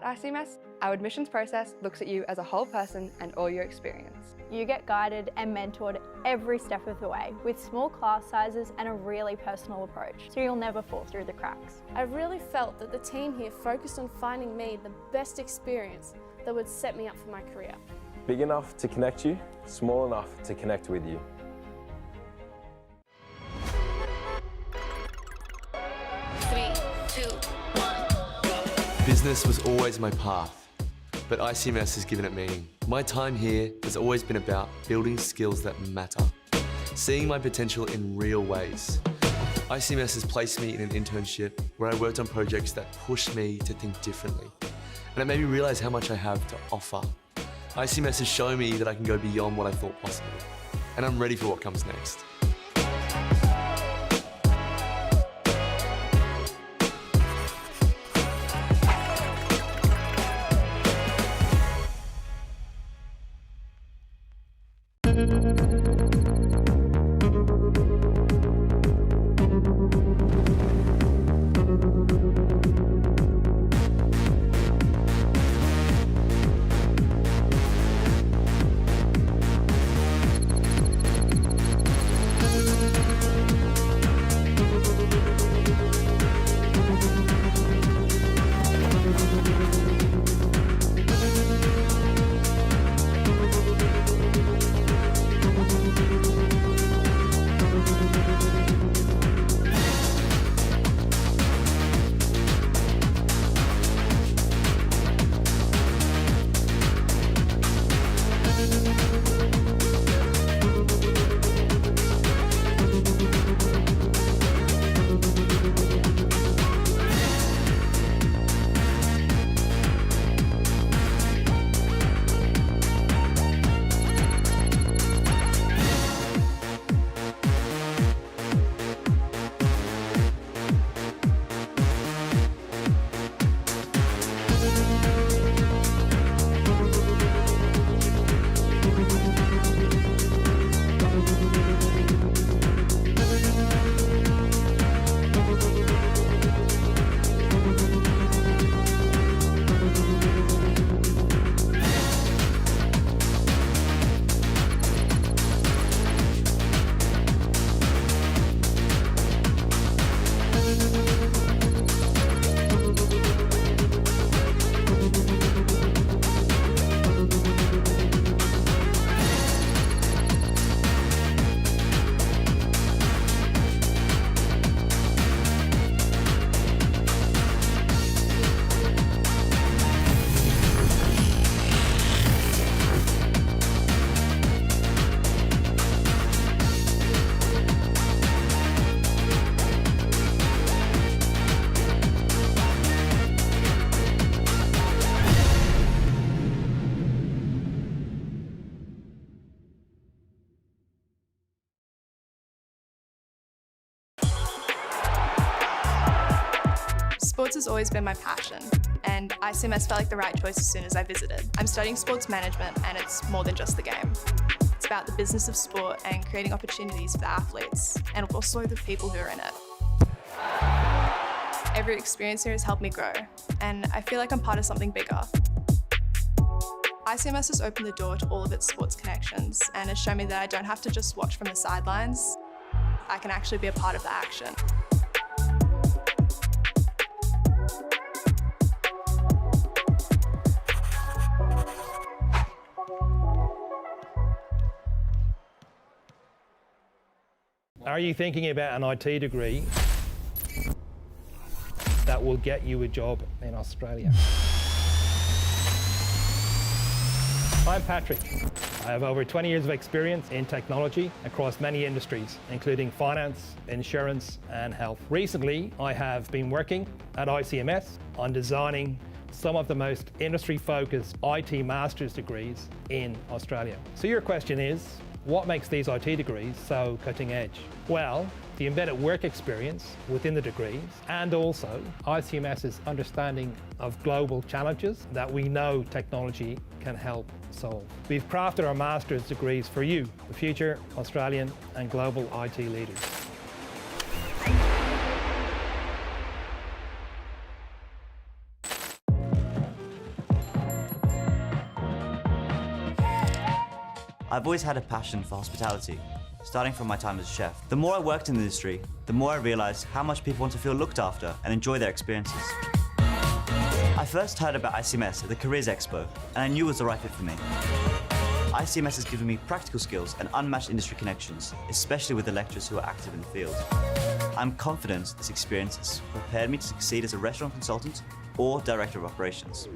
At ICMS, our admissions process looks at you as a whole person and all your experience. You get guided and mentored every step of the way with small class sizes and a really personal approach, so you'll never fall through the cracks. I really felt that the team here focused on finding me the best experience that would set me up for my career. Big enough to connect you, small enough to connect with you. Business was always my path, but ICMS has given it meaning. My time here has always been about building skills that matter, seeing my potential in real ways. ICMS has placed me in an internship where I worked on projects that pushed me to think differently, and it made me realise how much I have to offer. ICMS has shown me that I can go beyond what I thought possible, and I'm ready for what comes next. Sports has always been my passion, and ICMS felt like the right choice as soon as I visited. I'm studying sports management, and it's more than just the game. It's about the business of sport and creating opportunities for the athletes, and also the people who are in it. Every experience here has helped me grow, and I feel like I'm part of something bigger. ICMS has opened the door to all of its sports connections and has shown me that I don't have to just watch from the sidelines. I can actually be a part of the action. Are you thinking about an IT degree that will get you a job in Australia? I'm Patrick. I have over 20 years of experience in technology across many industries, including finance, insurance, and health. Recently, I have been working at ICMS on designing some of the most industry-focused IT master's degrees in Australia. So your question is, what makes these IT degrees so cutting edge? Well, the embedded work experience within the degrees, and also ICMS's understanding of global challenges that we know technology can help solve. We've crafted our master's degrees for you, the future Australian and global IT leaders. I've always had a passion for hospitality, starting from my time as a chef. The more I worked in the industry, the more I realised how much people want to feel looked after and enjoy their experiences. I first heard about ICMS at the Careers Expo, and I knew it was the right fit for me. ICMS has given me practical skills and unmatched industry connections, especially with the lecturers who are active in the field. I'm confident this experience has prepared me to succeed as a restaurant consultant or director of operations.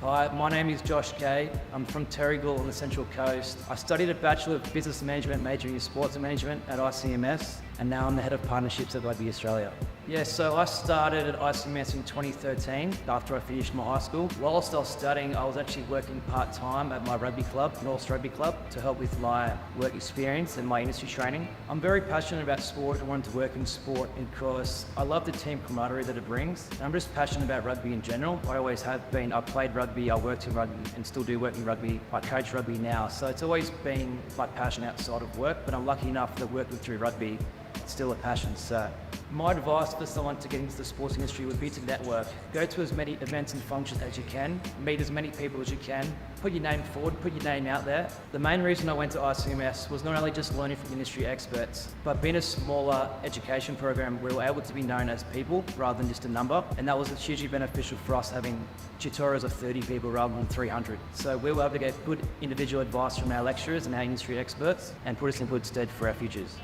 Hi, my name is Josh Gay. I'm from Terrigal on the Central Coast. I studied a Bachelor of Business Management majoring in Sports Management at ICMS, and now I'm the Head of Partnerships at Rugby Australia. Yeah, so I started at ICMS in 2013 after I finished my high school. Whilst I was studying, I was actually working part-time at my rugby club, North Rugby Club, to help with my work experience and my industry training. I'm very passionate about sport and wanted to work in sport because I love the team camaraderie that it brings. And I'm just passionate about rugby in general. I always have been. I played rugby, I worked in rugby and still do work in rugby. I coach rugby now, so it's always been my passion outside of work, but I'm lucky enough that working through rugby, it's still a passion. So my advice for someone to get into the sports industry would be to network. Go to as many events and functions as you can, meet as many people as you can, put your name forward, put your name out there. The main reason I went to ICMS was not only just learning from industry experts, but being a smaller education program, we were able to be known as people rather than just a number. And that was hugely beneficial for us having tutorials of 30 people rather than 300. So we were able to get good individual advice from our lecturers and our industry experts and put us in good stead for our futures.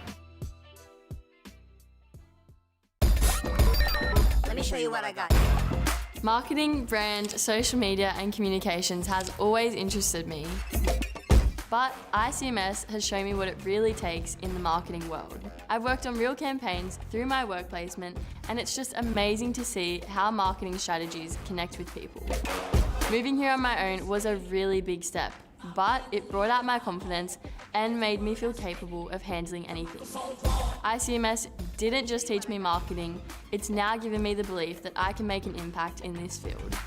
Let me show you what I got. Marketing, brand, social media and communications has always interested me. But ICMS has shown me what it really takes in the marketing world. I've worked on real campaigns through my work placement, and it's just amazing to see how marketing strategies connect with people. Moving here on my own was a really big step, but it brought out my confidence and made me feel capable of handling anything. ICMS didn't just teach me marketing, it's now given me the belief that I can make an impact in this field.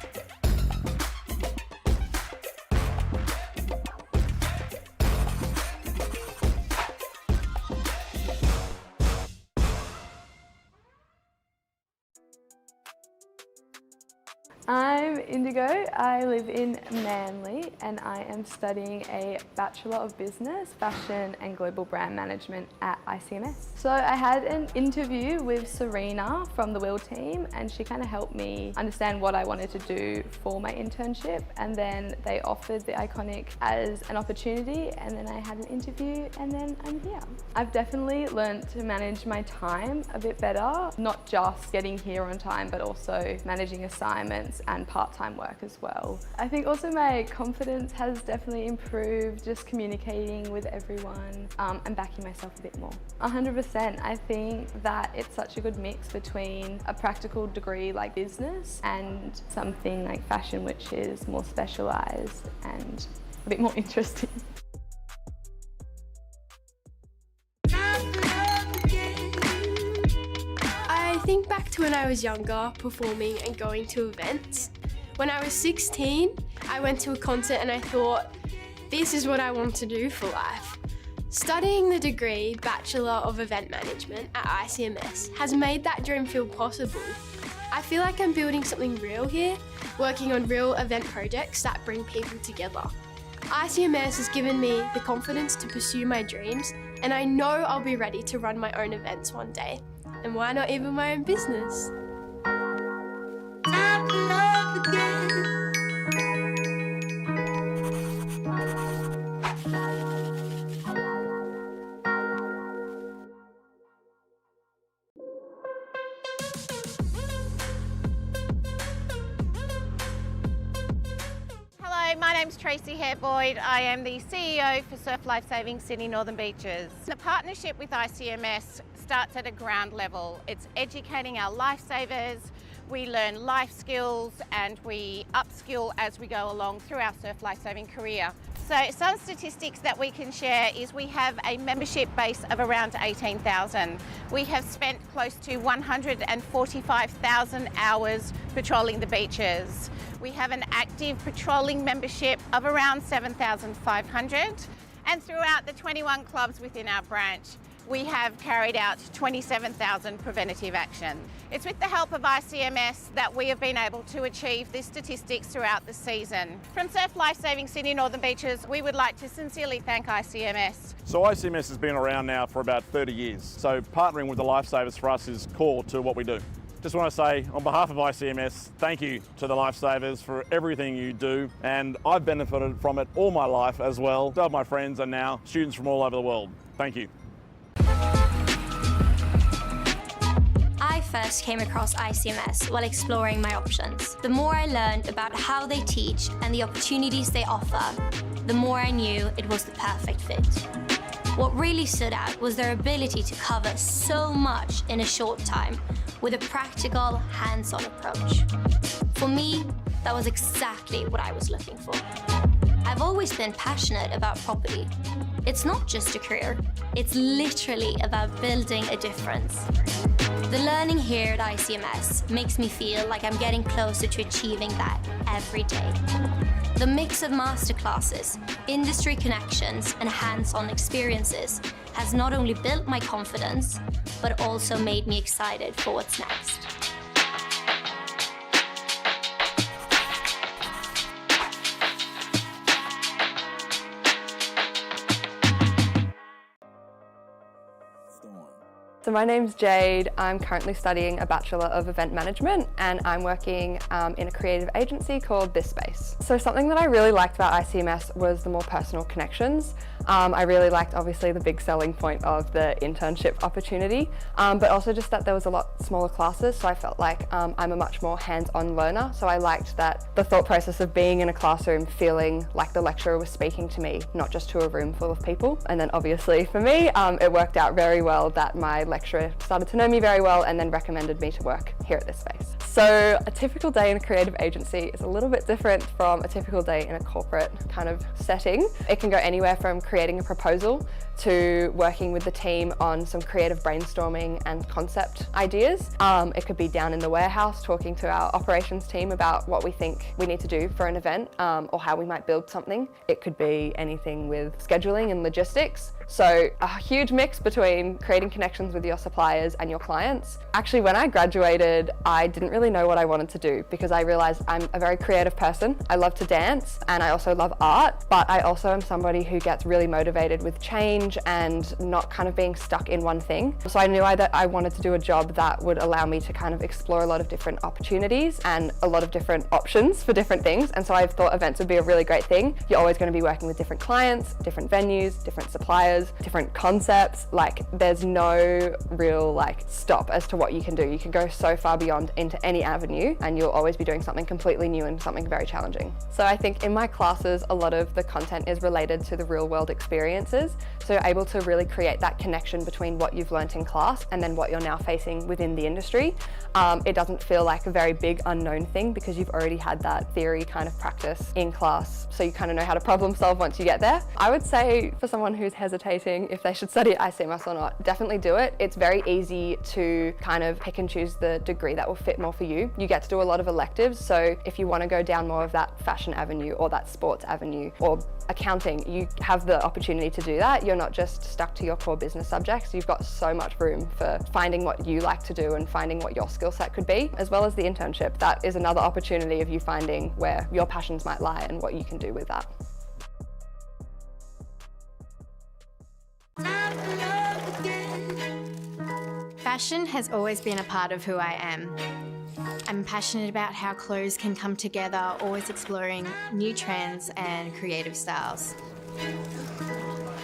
I'm Indigo, I live in Manly and I am studying a Bachelor of Business, Fashion and Global Brand Management at ICMS. So I had an interview with Serena from the Will team and she kind of helped me understand what I wanted to do for my internship, and then they offered the Iconic as an opportunity, and then I had an interview and then I'm here. I've definitely learned to manage my time a bit better, not just getting here on time but also managing assignments and part-time work as well. I think also my confidence has definitely improved, just communicating with everyone and backing myself a bit more. 100%. I think that it's such a good mix between a practical degree like business and something like fashion, which is more specialised and a bit more interesting. I think back to when I was younger, performing and going to events. When I was 16, I went to a concert and I thought, this is what I want to do for life. Studying the degree Bachelor of Event Management at ICMS has made that dream feel possible. I feel like I'm building something real here, working on real event projects that bring people together. ICMS has given me the confidence to pursue my dreams, and I know I'll be ready to run my own events one day. And why not even my own business? Time to love again. Hello, my name's Tracy Hare-Boyd. I am the CEO for Surf Lifesaving Sydney Northern Beaches. The partnership with ICMS starts at a ground level. It's educating our lifesavers. We learn life skills and we upskill as we go along through our surf lifesaving career. So some statistics that we can share is we have a membership base of around 18,000. We have spent close to 145,000 hours patrolling the beaches. We have an active patrolling membership of around 7,500. And throughout the 21 clubs within our branch, we have carried out 27,000 preventative actions. It's with the help of ICMS that we have been able to achieve these statistics throughout the season. From Surf Lifesaving Sydney Northern Beaches, we would like to sincerely thank ICMS. So ICMS has been around now for about 30 years, so partnering with the Lifesavers for us is core to what we do. Just want to say, on behalf of ICMS, thank you to the Lifesavers for everything you do, and I've benefited from it all my life as well. Some of my friends are now students from all over the world. Thank you. I first came across ICMS while exploring my options. The more I learned about how they teach and the opportunities they offer, the more I knew it was the perfect fit. What really stood out was their ability to cover so much in a short time with a practical, hands-on approach. For me, that was exactly what I was looking for. I've always been passionate about property. It's not just a career, it's literally about building a difference. The learning here at ICMS makes me feel like I'm getting closer to achieving that every day. The mix of masterclasses, industry connections, and hands-on experiences has not only built my confidence, but also made me excited for what's next. So my name's Jade. I'm currently studying a Bachelor of Event Management and I'm working in a creative agency called This Space. So something that I really liked about ICMS was the more personal connections. I really liked obviously the big selling point of the internship opportunity, but also just that there was a lot smaller classes, so I felt like I'm a much more hands-on learner. So I liked that the thought process of being in a classroom feeling like the lecturer was speaking to me, not just to a room full of people. And then obviously for me, it worked out very well that my lecturer started to know me very well and then recommended me to work here at This Space. So a typical day in a creative agency is a little bit different from a typical day in a corporate kind of setting. It can go anywhere from creating a proposal to working with the team on some creative brainstorming and concept ideas. It could be down in the warehouse talking to our operations team about what we think we need to do for an event or how we might build something. It could be anything with scheduling and logistics. So a huge mix between creating connections with your suppliers and your clients. Actually, when I graduated, I didn't really know what I wanted to do because I realized I'm a very creative person. I love to dance and I also love art, but I also am somebody who gets really motivated with change and not kind of being stuck in one thing. So I knew that I wanted to do a job that would allow me to kind of explore a lot of different opportunities and a lot of different options for different things. And so I thought events would be a really great thing. You're always going to be working with different clients, different venues, different suppliers, different concepts. Like there's no real stop as to what you can do. You can go so far beyond into any avenue and you'll always be doing something completely new and something very challenging. So I think in my classes, a lot of the content is related to the real world experiences. So you're able to really create that connection between what you've learnt in class and then what you're now facing within the industry. It doesn't feel like a very big unknown thing because you've already had that theory kind of practice in class. So you kind of know how to problem solve once you get there. I would say for someone who's hesitating if they should study at ICMS or not, definitely do it. It's very easy to kind of pick and choose the degree that will fit more for you. You get to do a lot of electives. So if you want to go down more of that fashion avenue or that sports avenue or accounting, you have the opportunity to do that. You're not just stuck to your core business subjects. You've got so much room for finding what you like to do and finding what your skill set could be, as well as the internship. That is another opportunity of you finding where your passions might lie and what you can do with that. Fashion has always been a part of who I am. I'm passionate about how clothes can come together, always exploring new trends and creative styles.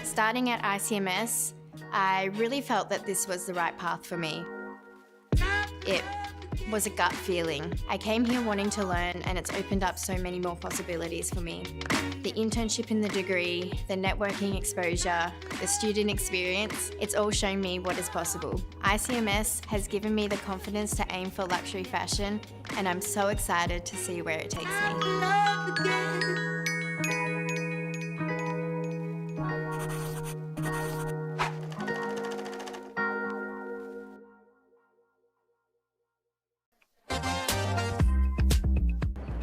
Starting at ICMS, I really felt that this was the right path for me. It was a gut feeling. I came here wanting to learn and it's opened up so many more possibilities for me. The internship in the degree, the networking exposure, the student experience, it's all shown me what is possible. ICMS has given me the confidence to aim for luxury fashion and I'm so excited to see where it takes me.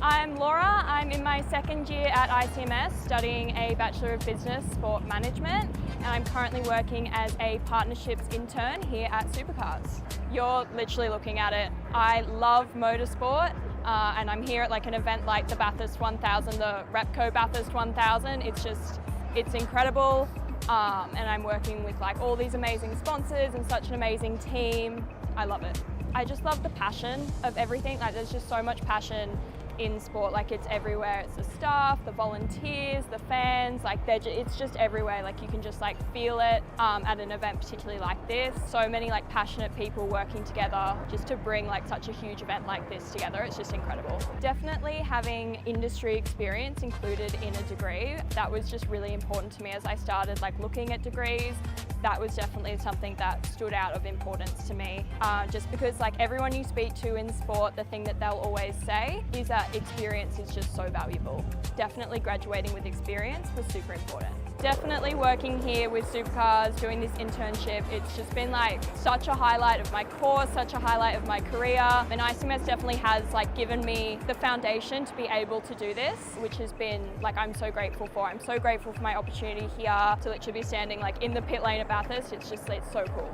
I'm Laura. I'm in my second year at ICMS studying a Bachelor of Business Sport Management, and I'm currently working as a partnerships intern here at Supercars. You're literally looking at it. I love motorsport. And I'm here at like an event like the Bathurst 1000, the Repco Bathurst 1000. It's incredible. And I'm working with like all these amazing sponsors and such an amazing team. I love it. I just love the passion of everything. Like there's just so much passion in sport, like it's everywhere. It's the staff, the volunteers, the fans, like it's just everywhere. Like you can just like feel it at an event particularly like this. So many like passionate people working together just to bring like such a huge event like this together. It's just incredible. Definitely having industry experience included in a degree, that was just really important to me as I started like looking at degrees. That was definitely something that stood out of importance to me. Just because like everyone you speak to in sport, the thing that they'll always say is that experience is just so valuable. Definitely graduating with experience was super important. Definitely working here with Supercars, doing this internship, it's just been like such a highlight of my course, such a highlight of my career. And ICMS definitely has like given me the foundation to be able to do this, which has been like I'm so grateful for. I'm so grateful for my opportunity here to literally be standing like in the pit lane at Bathurst. It's so cool.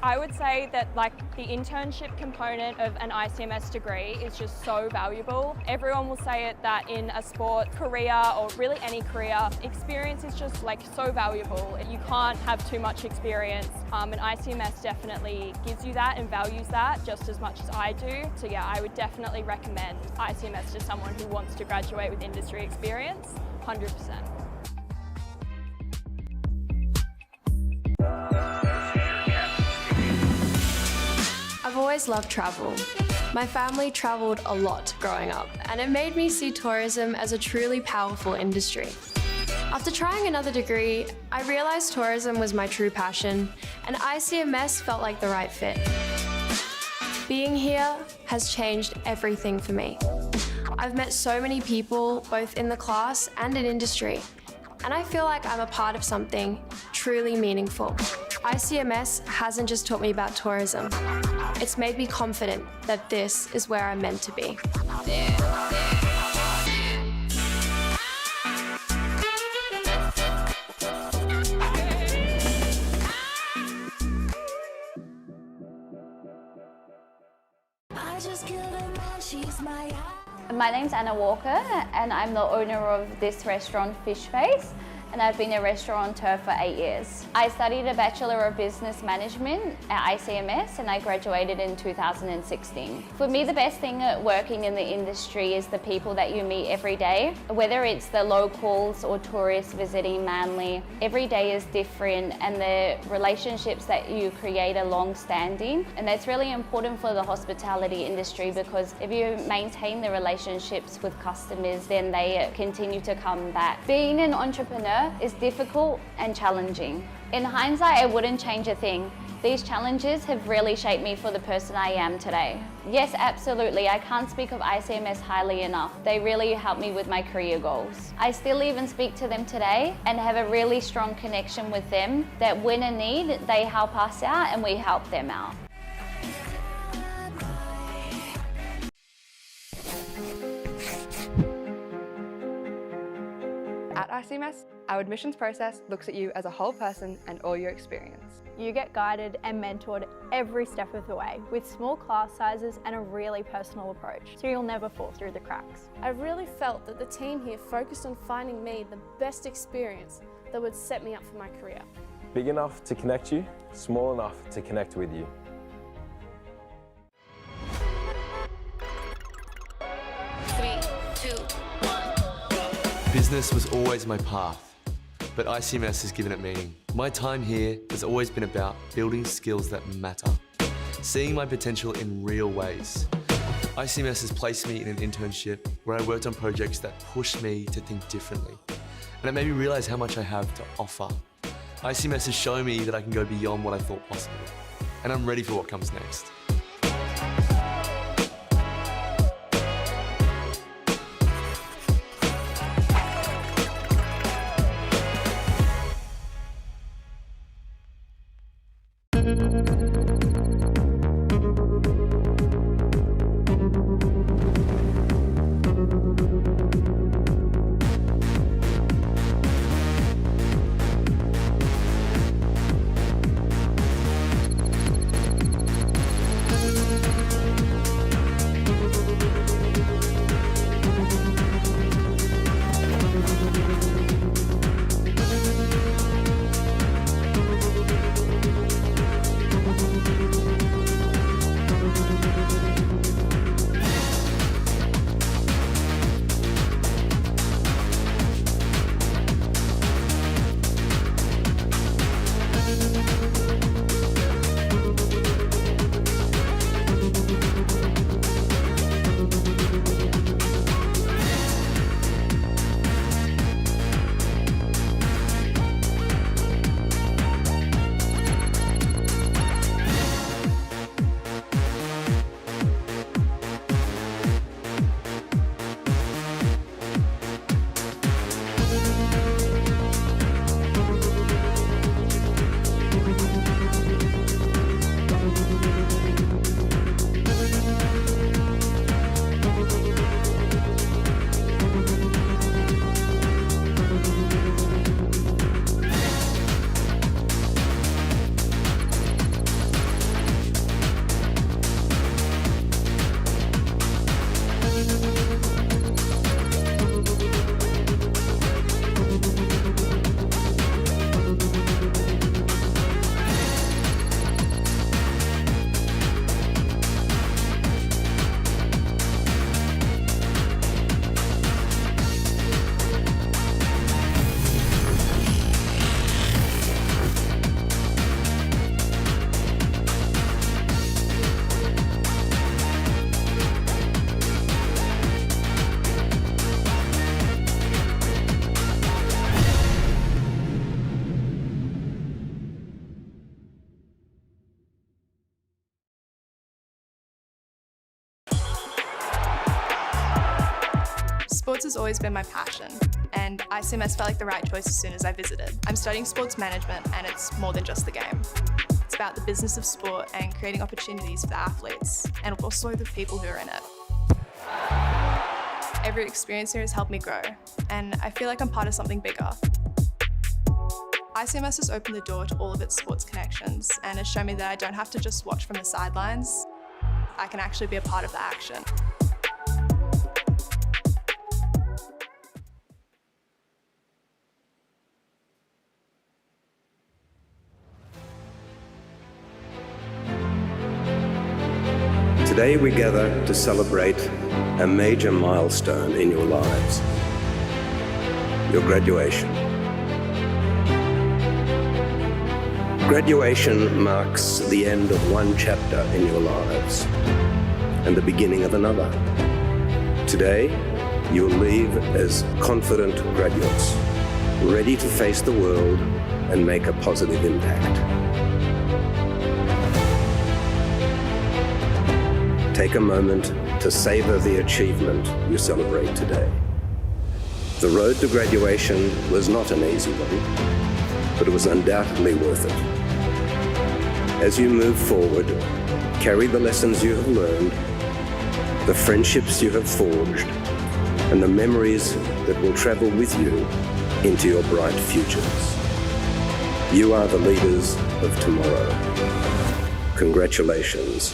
I would say that like the internship component of an ICMS degree is just so valuable. Everyone will say it that in a sport career or really any career, experience is just like so valuable. You can't have too much experience and ICMS definitely gives you that and values that just as much as I do. So yeah, I would definitely recommend ICMS to someone who wants to graduate with industry experience, 100%. I've always loved travel. My family travelled a lot growing up, and it made me see tourism as a truly powerful industry. After trying another degree, I realised tourism was my true passion, and ICMS felt like the right fit. Being here has changed everything for me. I've met so many people, both in the class and in industry, and I feel like I'm a part of something truly meaningful. ICMS hasn't just taught me about tourism. It's made me confident that this is where I'm meant to be. My name's Anna Walker and I'm the owner of this restaurant, Fish Face, and I've been a restaurateur for 8 years. I studied a Bachelor of Business Management at ICMS and I graduated in 2016. For me, the best thing at working in the industry is the people that you meet every day. Whether it's the locals or tourists visiting Manly, every day is different and the relationships that you create are long-standing. And that's really important for the hospitality industry because if you maintain the relationships with customers, then they continue to come back. Being an entrepreneur is difficult and challenging. In hindsight, I wouldn't change a thing. These challenges have really shaped me for the person I am today. Yes, absolutely, I can't speak of ICMS highly enough. They really helped me with my career goals. I still even speak to them today and have a really strong connection with them that when in need, they help us out and we help them out. At ICMS, our admissions process looks at you as a whole person and all your experience. You get guided and mentored every step of the way with small class sizes and a really personal approach, so you'll never fall through the cracks. I really felt that the team here focused on finding me the best experience that would set me up for my career. Big enough to connect you, small enough to connect with you. Business was always my path, but ICMS has given it meaning. My time here has always been about building skills that matter, seeing my potential in real ways. ICMS has placed me in an internship where I worked on projects that pushed me to think differently, and it made me realise how much I have to offer. ICMS has shown me that I can go beyond what I thought possible, and I'm ready for what comes next. Sports has always been my passion, and ICMS felt like the right choice as soon as I visited. I'm studying sports management, and it's more than just the game. It's about the business of sport and creating opportunities for the athletes, and also the people who are in it. Every experience here has helped me grow, and I feel like I'm part of something bigger. ICMS has opened the door to all of its sports connections and has shown me that I don't have to just watch from the sidelines. I can actually be a part of the action. Today we gather to celebrate a major milestone in your lives, your graduation. Graduation marks the end of one chapter in your lives and the beginning of another. Today, you will leave as confident graduates, ready to face the world and make a positive impact. Take a moment to savor the achievement you celebrate today. The road to graduation was not an easy one, but it was undoubtedly worth it. As you move forward, carry the lessons you have learned, the friendships you have forged, and the memories that will travel with you into your bright futures. You are the leaders of tomorrow. Congratulations.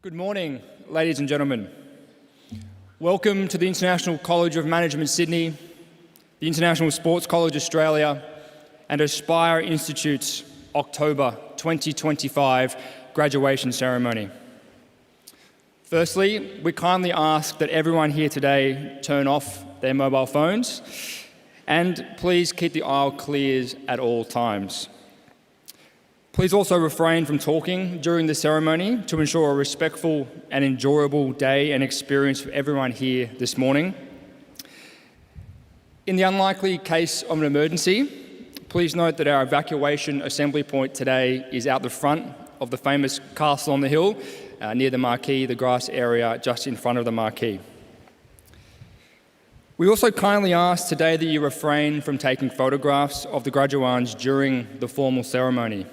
Good morning, ladies and gentlemen. Welcome to the International College of Management Sydney, the International Sports College Australia, and Aspire Institute's October 2025 graduation ceremony. Firstly, we kindly ask that everyone here today turn off their mobile phones and please keep the aisle clear at all times. Please also refrain from talking during the ceremony to ensure a respectful and enjoyable day and experience for everyone here this morning. In the unlikely case of an emergency, please note that our evacuation assembly point today is out the front of the famous castle on the hill, near the marquee, the grass area just in front of the marquee. We also kindly ask today that you refrain from taking photographs of the graduands during the formal ceremony.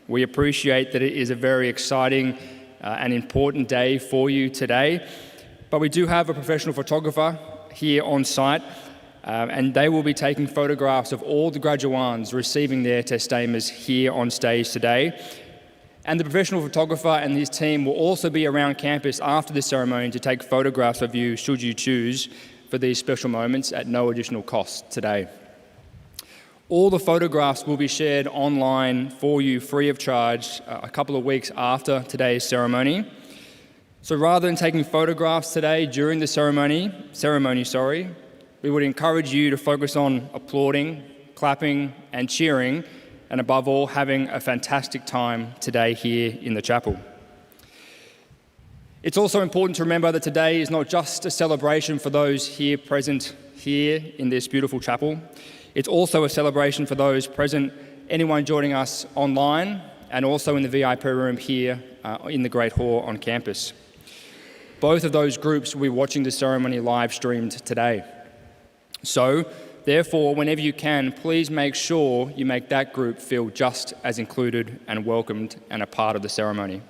We appreciate that it is a very exciting and important day for you today, but we do have a professional photographer here on site, and they will be taking photographs of all the graduands receiving their testamers here on stage today. And the professional photographer and his team will also be around campus after the ceremony to take photographs of you should you choose for these special moments at no additional cost today. All the photographs will be shared online for you free of charge a couple of weeks after today's ceremony. So rather than taking photographs today during the ceremony, we would encourage you to focus on applauding, clapping, and cheering, and above all, having a fantastic time today here in the chapel. It's also important to remember that today is not just a celebration for those here present here in this beautiful chapel. It's also a celebration for those present, anyone joining us online, and also in the VIP room here in the Great Hall on campus. Both of those groups will be watching the ceremony live streamed today. So, therefore, whenever you can, please make sure you make that group feel just as included and welcomed and a part of the ceremony.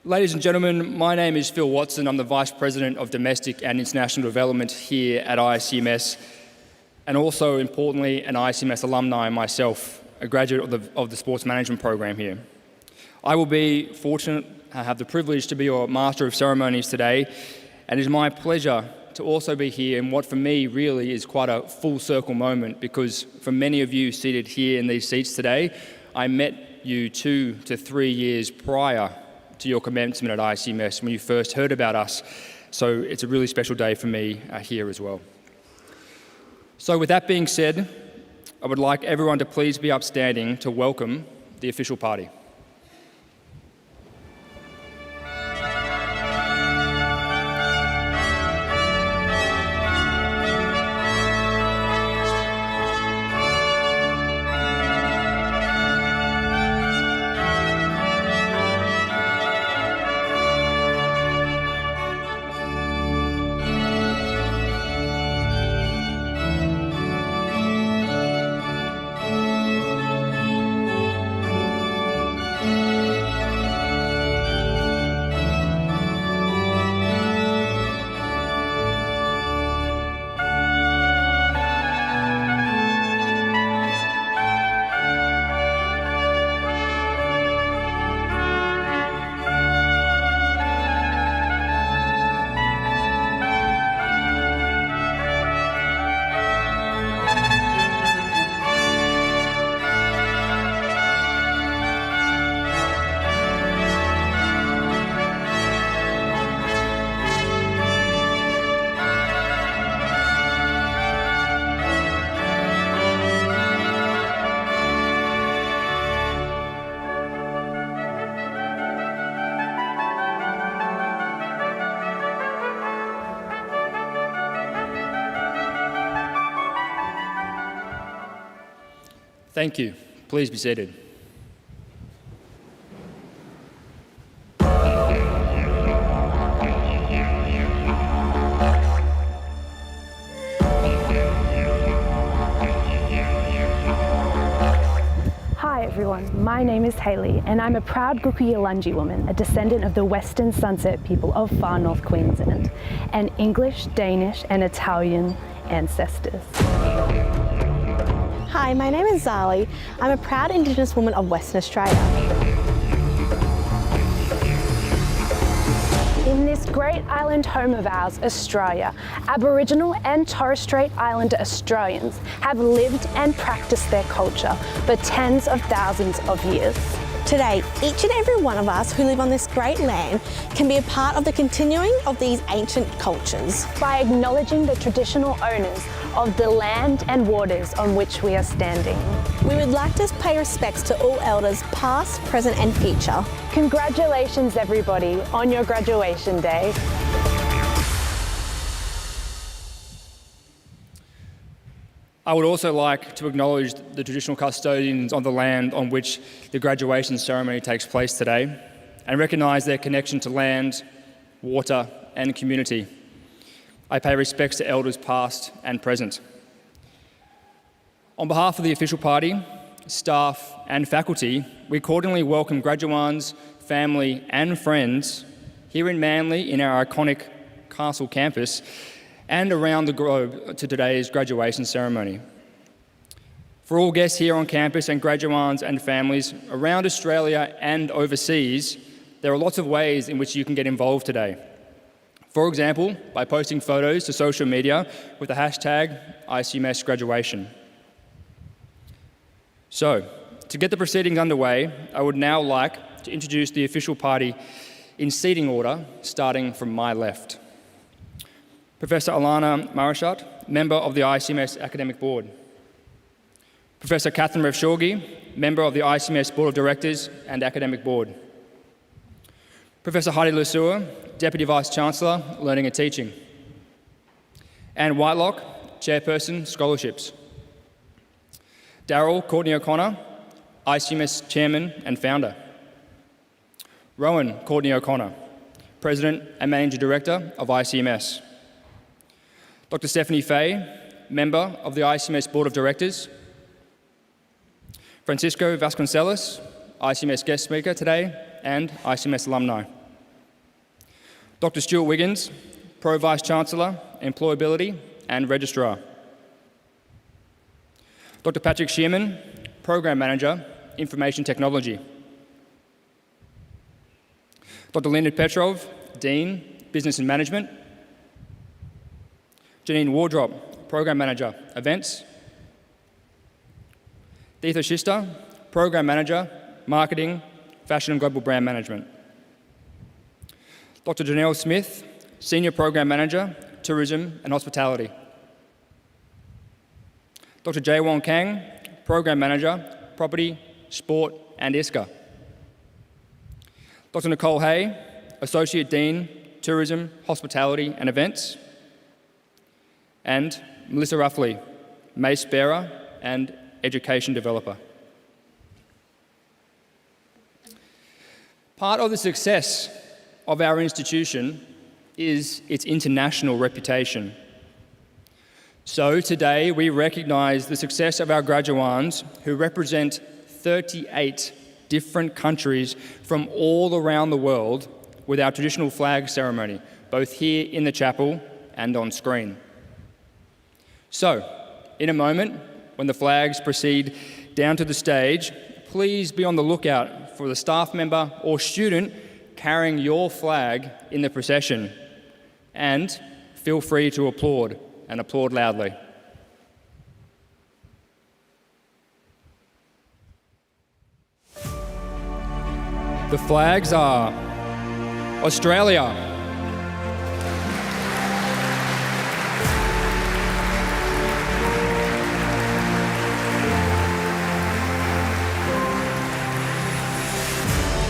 Ladies and gentlemen, my name is Phil Watson. I'm the Vice President of Domestic and International Development here at ICMS, and also, importantly, an ICMS alumni myself, a graduate of the Sports Management program here. I will be fortunate to have the privilege to be your Master of Ceremonies today, and it is my pleasure to also be here in what for me really is quite a full circle moment, because for many of you seated here in these seats today, I met you 2 to 3 years prior to your commencement at ICMS when you first heard about us. So it's a really special day for me here as well. So with that being said, I would like everyone to please be upstanding to welcome the official party. Thank you. Please be seated. Hi everyone, my name is Hayley and I'm a proud Gukuyalanji woman, a descendant of the Western Sunset people of far north Queensland, and English, Danish and Italian ancestors. Hi, my name is Zali. I'm a proud Indigenous woman of Western Australia. In this great island home of ours, Australia, Aboriginal and Torres Strait Islander Australians have lived and practiced their culture for tens of thousands of years. Today, each and every one of us who live on this great land can be a part of the continuing of these ancient cultures. By acknowledging the traditional owners of the land and waters on which we are standing. We would like to pay respects to all elders past, present and future. Congratulations everybody on your graduation day. I would also like to acknowledge the traditional custodians of the land on which the graduation ceremony takes place today and recognise their connection to land, water and community. I pay respects to elders past and present. On behalf of the official party, staff and faculty, we cordially welcome graduands, family and friends here in Manly in our iconic Castle campus and around the globe to today's graduation ceremony. For all guests here on campus and graduands and families around Australia and overseas, there are lots of ways in which you can get involved today. For example, by posting photos to social media with the hashtag ICMS graduation. So, to get the proceedings underway, I would now like to introduce the official party in seating order, starting from my left. Professor Alana Marashat, member of the ICMS Academic Board. Professor Catherine Revshorgi, member of the ICMS Board of Directors and Academic Board. Professor Heidi Lusua, Deputy Vice-Chancellor, Learning and Teaching. Anne Whitelock, Chairperson, Scholarships. Daryl Courtney O'Connor, ICMS Chairman and Founder. Rowan Courtney O'Connor, President and Managing Director of ICMS. Dr. Stephanie Fay, member of the ICMS Board of Directors. Francisco Vasconcelos, ICMS guest speaker today and ICMS alumni. Dr. Stuart Wiggins, Pro Vice-Chancellor, Employability and Registrar. Dr. Patrick Shearman, Program Manager, Information Technology. Dr. Leonid Petrov, Dean, Business and Management. Janine Wardrop, Program Manager, Events. Deetha Shista, Program Manager, Marketing, Fashion and Global Brand Management. Dr. Janelle Smith, Senior Program Manager, Tourism and Hospitality. Dr. Jaewon Kang, Program Manager, Property, Sport and ISCA. Dr. Nicole Hay, Associate Dean, Tourism, Hospitality and Events. And Melissa Ruffley, Mace Bearer and Education Developer. Part of the success of our institution is its international reputation. So today we recognise the success of our graduands who represent 38 different countries from all around the world with our traditional flag ceremony, both here in the chapel and on screen. So, in a moment, when the flags proceed down to the stage, please be on the lookout for the staff member or student carrying your flag in the procession. And feel free to applaud, and applaud loudly. The flags are Australia,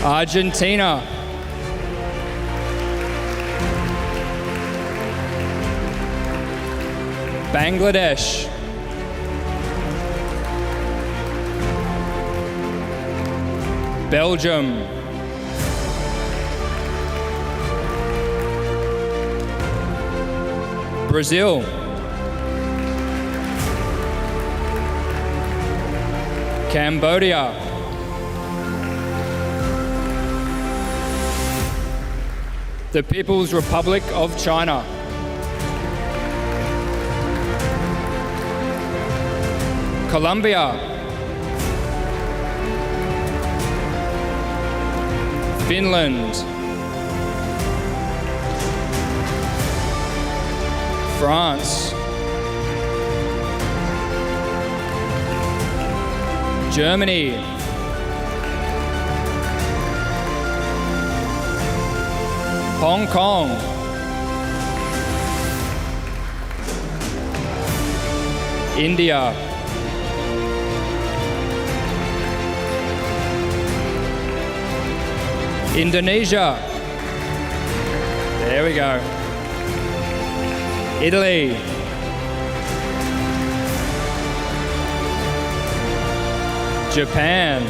Argentina, Bangladesh, Belgium, Brazil, Cambodia, the People's Republic of China, Colombia, Finland, France, Germany, Hong Kong, India, Indonesia, there we go, Italy, Japan,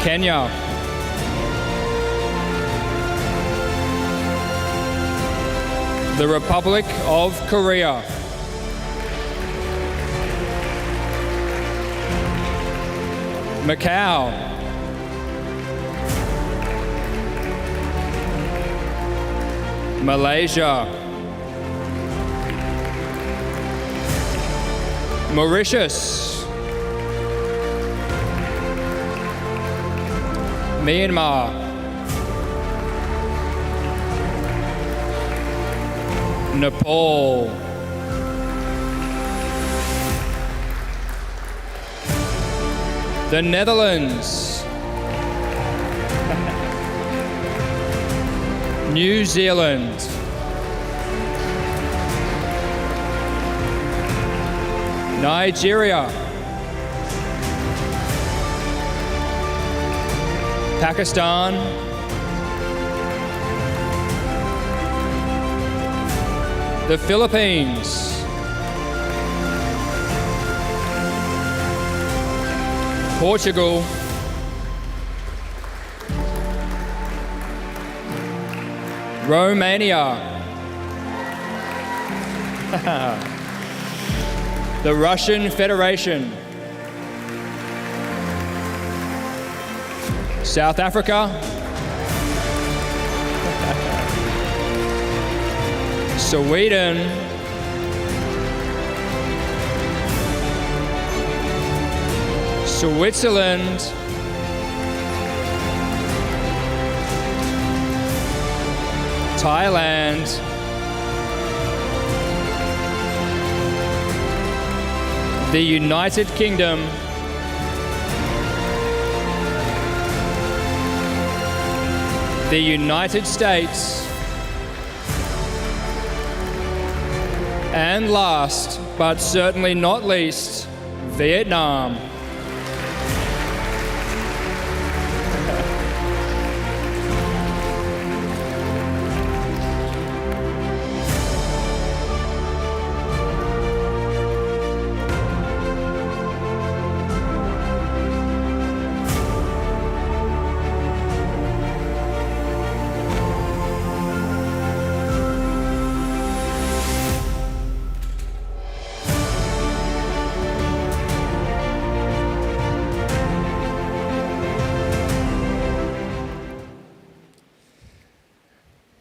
Kenya, the Republic of Korea, Macau, Malaysia, Mauritius, Myanmar, Nepal, the Netherlands, New Zealand, Nigeria, Pakistan, the Philippines, Portugal, Romania, the Russian Federation, South Africa, Sweden, Switzerland, Thailand, the United Kingdom, the United States, and last but certainly not least, Vietnam.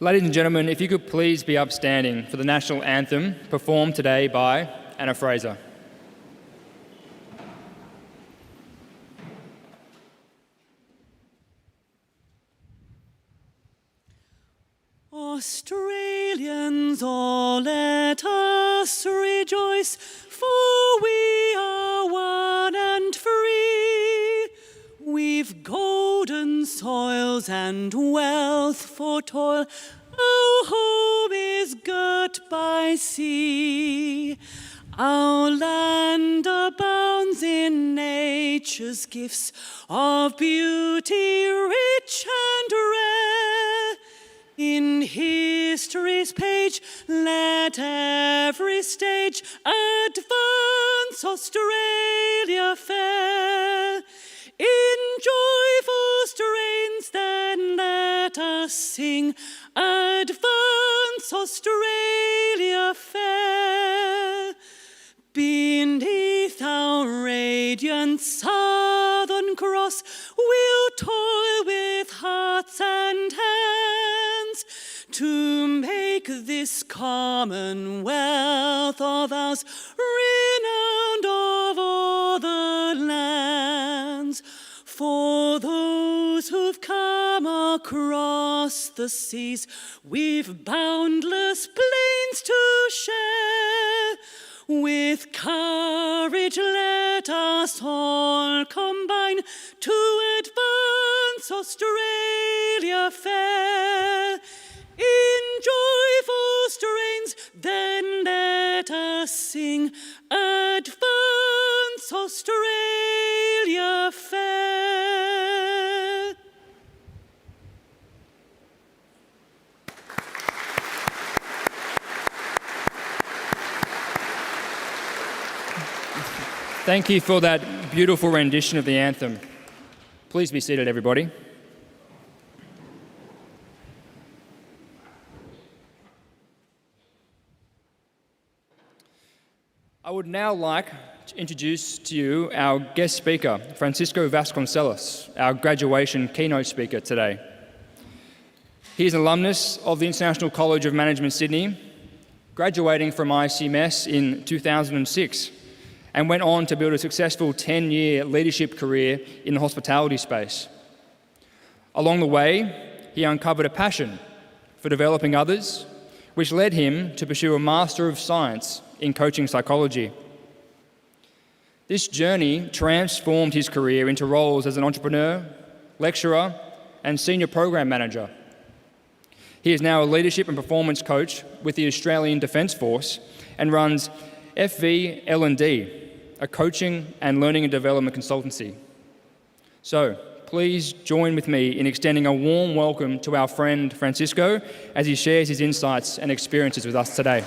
Ladies and gentlemen, if you could please be upstanding for the national anthem performed today by Anna Fraser. Australians, all let us rejoice, for we are one and free. We've golden soils and wealth for toil. Our home is girt by sea. Our land abounds in nature's gifts of beauty rich and rare. In history's page, let every stage advance Australia fair. In joyful strains, then let us sing, advance Australia fair. Beneath our radiant Southern Cross, we'll toil with hearts and hands to make this commonwealth of ours renowned of all the lands. For those who've come across the seas, we've boundless plains to share. With courage let us all combine to advance Australia fair. In joyful strains, then let us sing, advance Australia fair. Thank you for that beautiful rendition of the anthem. Please be seated, everybody. I would now like to introduce to you our guest speaker, Francisco Vasconcelos, our graduation keynote speaker today. He is an alumnus of the International College of Management Sydney, graduating from ICMS in 2006, and went on to build a successful 10-year leadership career in the hospitality space. Along the way, he uncovered a passion for developing others, which led him to pursue a Master of Science in coaching psychology. This journey transformed his career into roles as an entrepreneur, lecturer, and senior program manager. He is now a leadership and performance coach with the Australian Defence Force and runs FV L&D, a coaching and learning and development consultancy. So, please join with me in extending a warm welcome to our friend Francisco as he shares his insights and experiences with us today.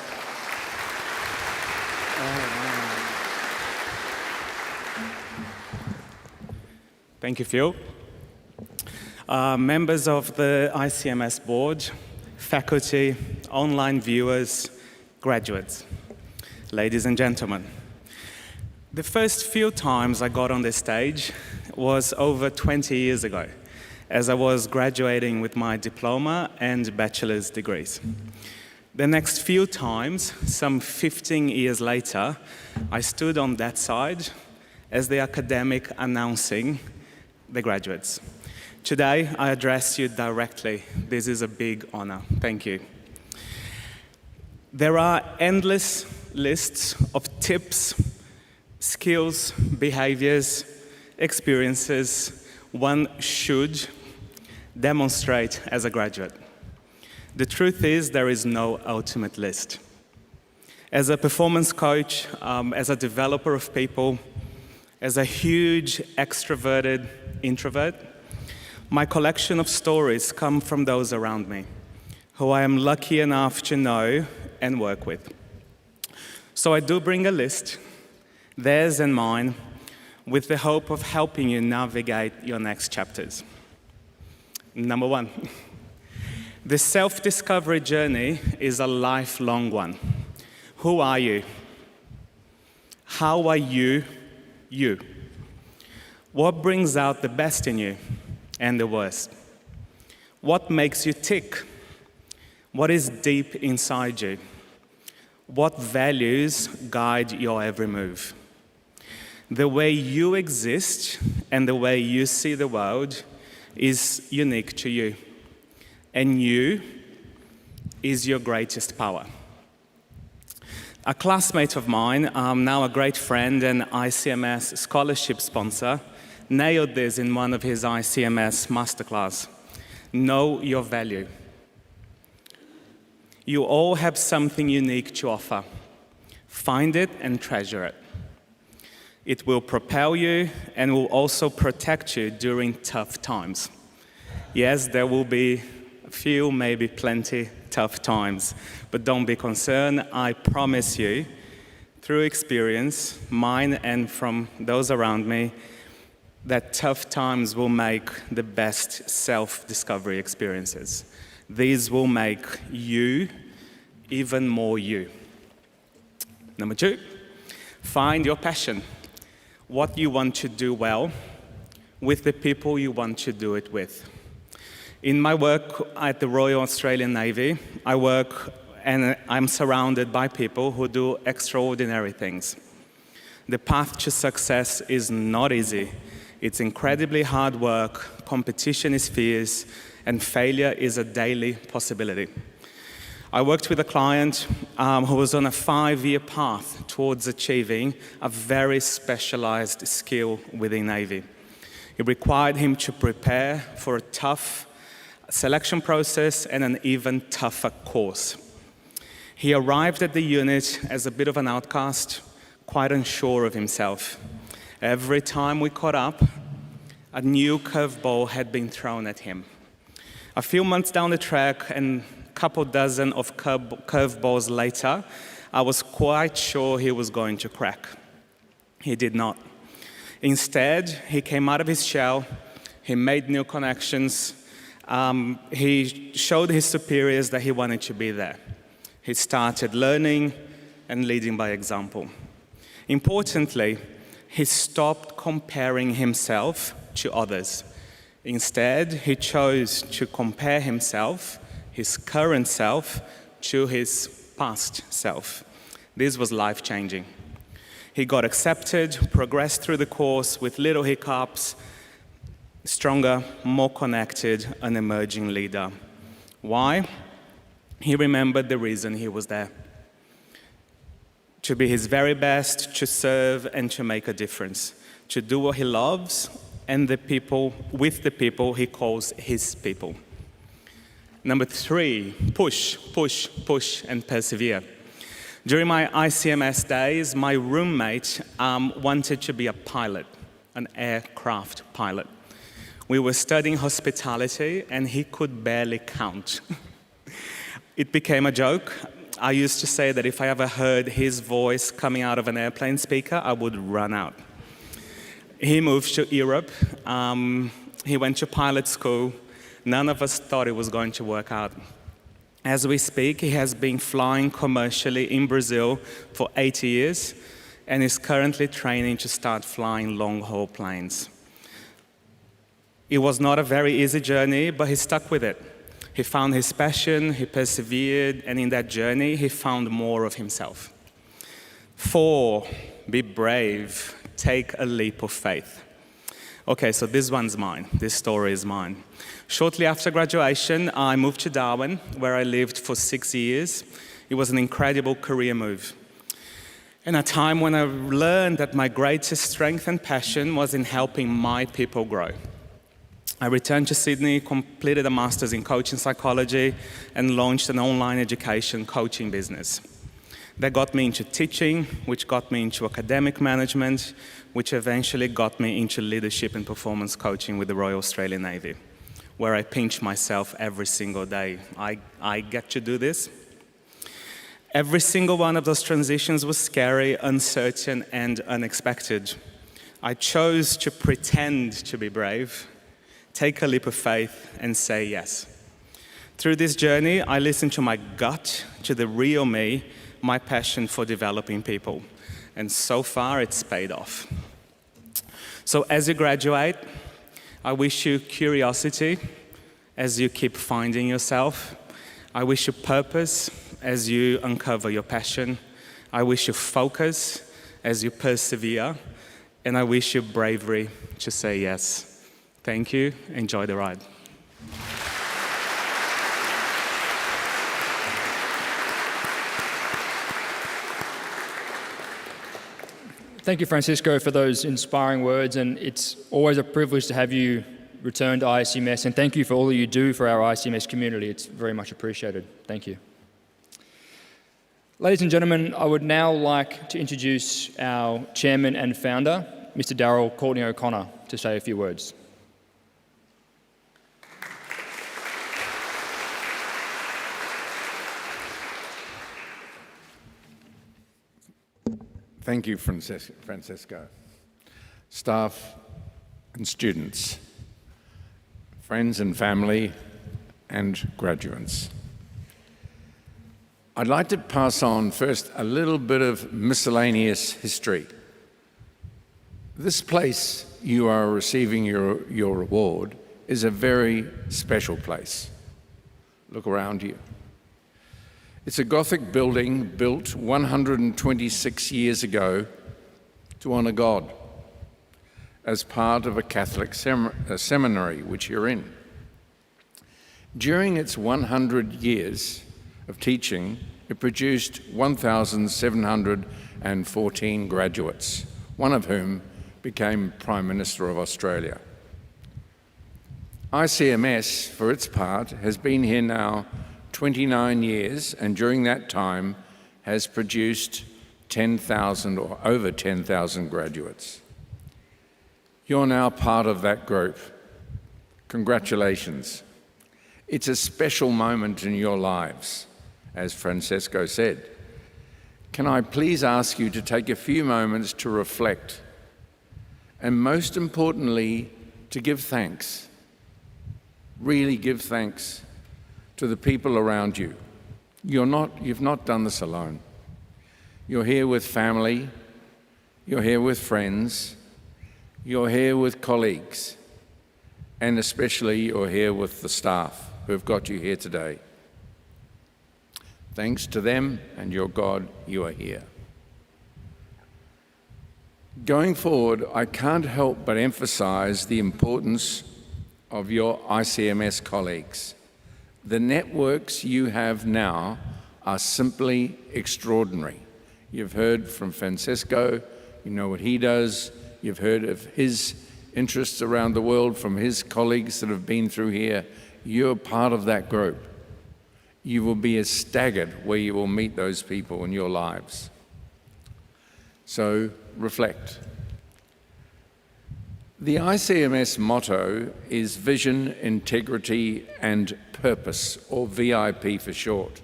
Thank you, Phil. Members of the ICMS board, faculty, online viewers, graduates, ladies and gentlemen. The first few times I got on this stage was over 20 years ago, as I was graduating with my diploma and bachelor's degrees. The next few times, some 15 years later, I stood on that side as the academic announcing the graduates. Today, I address you directly. This is a big honor. Thank you. There are endless lists of tips, skills, behaviors, experiences one should demonstrate as a graduate. The truth is, there is no ultimate list. As a performance coach, as a developer of people, as a huge extroverted introvert, my collection of stories come from those around me, who I am lucky enough to know and work with. So I do bring a list, theirs and mine, with the hope of helping you navigate your next chapters. Number 1, the self-discovery journey is a lifelong one. Who are you? How are you, you? What brings out the best in you and the worst? What makes you tick? What is deep inside you? What values guide your every move? The way you exist and the way you see the world is unique to you. And you is your greatest power. A classmate of mine, now a great friend and ICMS scholarship sponsor, nailed this in one of his ICMS masterclass. Know your value. You all have something unique to offer. Find it and treasure it. It will propel you and will also protect you during tough times. Yes, there will be a few, maybe plenty, tough times, but don't be concerned. I promise you, through experience, mine and from those around me, that tough times will make the best self-discovery experiences. These will make you even more you. Number 2, find your passion. What you want to do well with the people you want to do it with. In my work at the Royal Australian Navy, I work and I'm surrounded by people who do extraordinary things. The path to success is not easy. It's incredibly hard work, competition is fierce, and failure is a daily possibility. I worked with a client who was on a 5-year path towards achieving a very specialized skill within Navy. It required him to prepare for a tough selection process and an even tougher course. He arrived at the unit as a bit of an outcast, quite unsure of himself. Every time we caught up, a new curveball had been thrown at him. A few months down the track and a couple dozen of curveballs later, I was quite sure he was going to crack. He did not. Instead, he came out of his shell, he made new connections, he showed his superiors that he wanted to be there. He started learning and leading by example. Importantly, he stopped comparing himself to others. Instead, he chose to compare himself, his current self, to his past self. This was life-changing. He got accepted, progressed through the course with little hiccups, stronger, more connected, an emerging leader. Why? He remembered the reason he was there. To be his very best, to serve and to make a difference. To do what he loves and with the people he calls his people. Number 3, push, push, push, and persevere. During my ICMS days, my roommate wanted to be a pilot, an aircraft pilot. We were studying hospitality, and he could barely count. It became a joke. I used to say that if I ever heard his voice coming out of an airplane speaker, I would run out. He moved to Europe. He went to pilot school. None of us thought it was going to work out. As we speak, he has been flying commercially in Brazil for 8 years and is currently training to start flying long-haul planes. It was not a very easy journey, but he stuck with it. He found his passion, he persevered, and in that journey, he found more of himself. 4, be brave, take a leap of faith. Okay, so this one's mine. This story is mine. Shortly after graduation, I moved to Darwin, where I lived for 6 years. It was an incredible career move. And a time when I learned that my greatest strength and passion was in helping my people grow. I returned to Sydney, completed a master's in coaching psychology, and launched an online education coaching business. That got me into teaching, which got me into academic management, which eventually got me into leadership and performance coaching with the Royal Australian Navy, where I pinch myself every single day. I get to do this. Every single one of those transitions was scary, uncertain, and unexpected. I chose to pretend to be brave, take a leap of faith, and say yes. Through this journey, I listened to my gut, to the real me, my passion for developing people. And so far, it's paid off. So as you graduate, I wish you curiosity as you keep finding yourself. I wish you purpose as you uncover your passion. I wish you focus as you persevere. And I wish you bravery to say yes. Thank you. Enjoy the ride. Thank you, Francisco, for those inspiring words, and it's always a privilege to have you return to ICMS, and thank you for all that you do for our ICMS community. It's very much appreciated. Thank you. Ladies and gentlemen, I would now like to introduce our chairman and founder, Mr. Darryl Courtney O'Connor, to say a few words. Thank you, Francisco. Staff and students, friends and family, and graduands. I'd like to pass on first a little bit of miscellaneous history. This place you are receiving your award is a very special place. Look around you. It's a Gothic building built 126 years ago to honour God as part of a Catholic seminary, which you're in. During its 100 years of teaching, it produced 1,714 graduates, one of whom became Prime Minister of Australia. ICMS, for its part, has been here now 29 years, and during that time has produced 10,000 or over 10,000 graduates. You're now part of that group. Congratulations. It's a special moment in your lives, as Francisco said. Can I please ask you to take a few moments to reflect, and most importantly, to give thanks. Really give thanks to the people around you. You've not done this alone. You're here with family, you're here with friends, you're here with colleagues, and especially you're here with the staff who have got you here today. Thanks to them and your God, you are here. Going forward, I can't help but emphasise the importance of your ICMS colleagues. The networks you have now are simply extraordinary. You've heard from Francisco, you know what he does, you've heard of his interests around the world from his colleagues that have been through here. You're part of that group. You will be staggered where you will meet those people in your lives. So reflect. The ICMS motto is Vision, Integrity and Purpose, or VIP for short.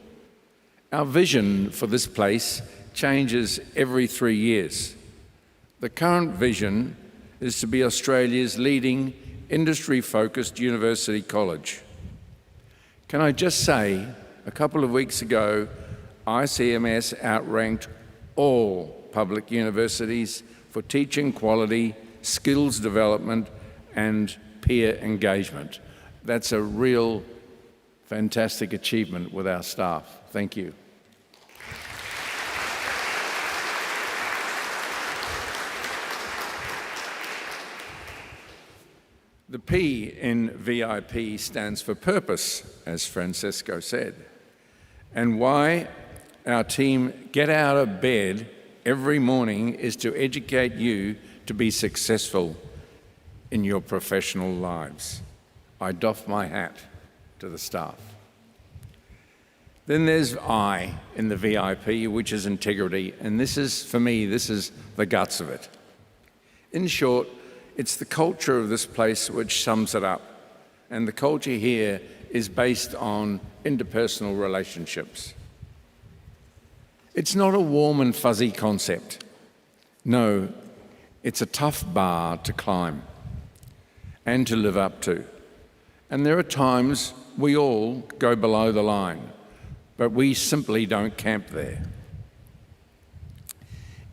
Our vision for this place changes every 3 years. The current vision is to be Australia's leading industry-focused university college. Can I just say, a couple of weeks ago, ICMS outranked all public universities for teaching quality, skills development, and peer engagement. That's a real fantastic achievement with our staff. Thank you. The P in VIP stands for purpose, as Francesco said, and why our team get out of bed every morning is to educate you to be successful in your professional lives. I doff my hat to the staff. Then there's I in the VIP, which is integrity, and this is, for me, this is the guts of it. In short, it's the culture of this place which sums it up, and the culture here is based on interpersonal relationships. It's not a warm and fuzzy concept. No, it's a tough bar to climb and to live up to. And there are times we all go below the line, but we simply don't camp there.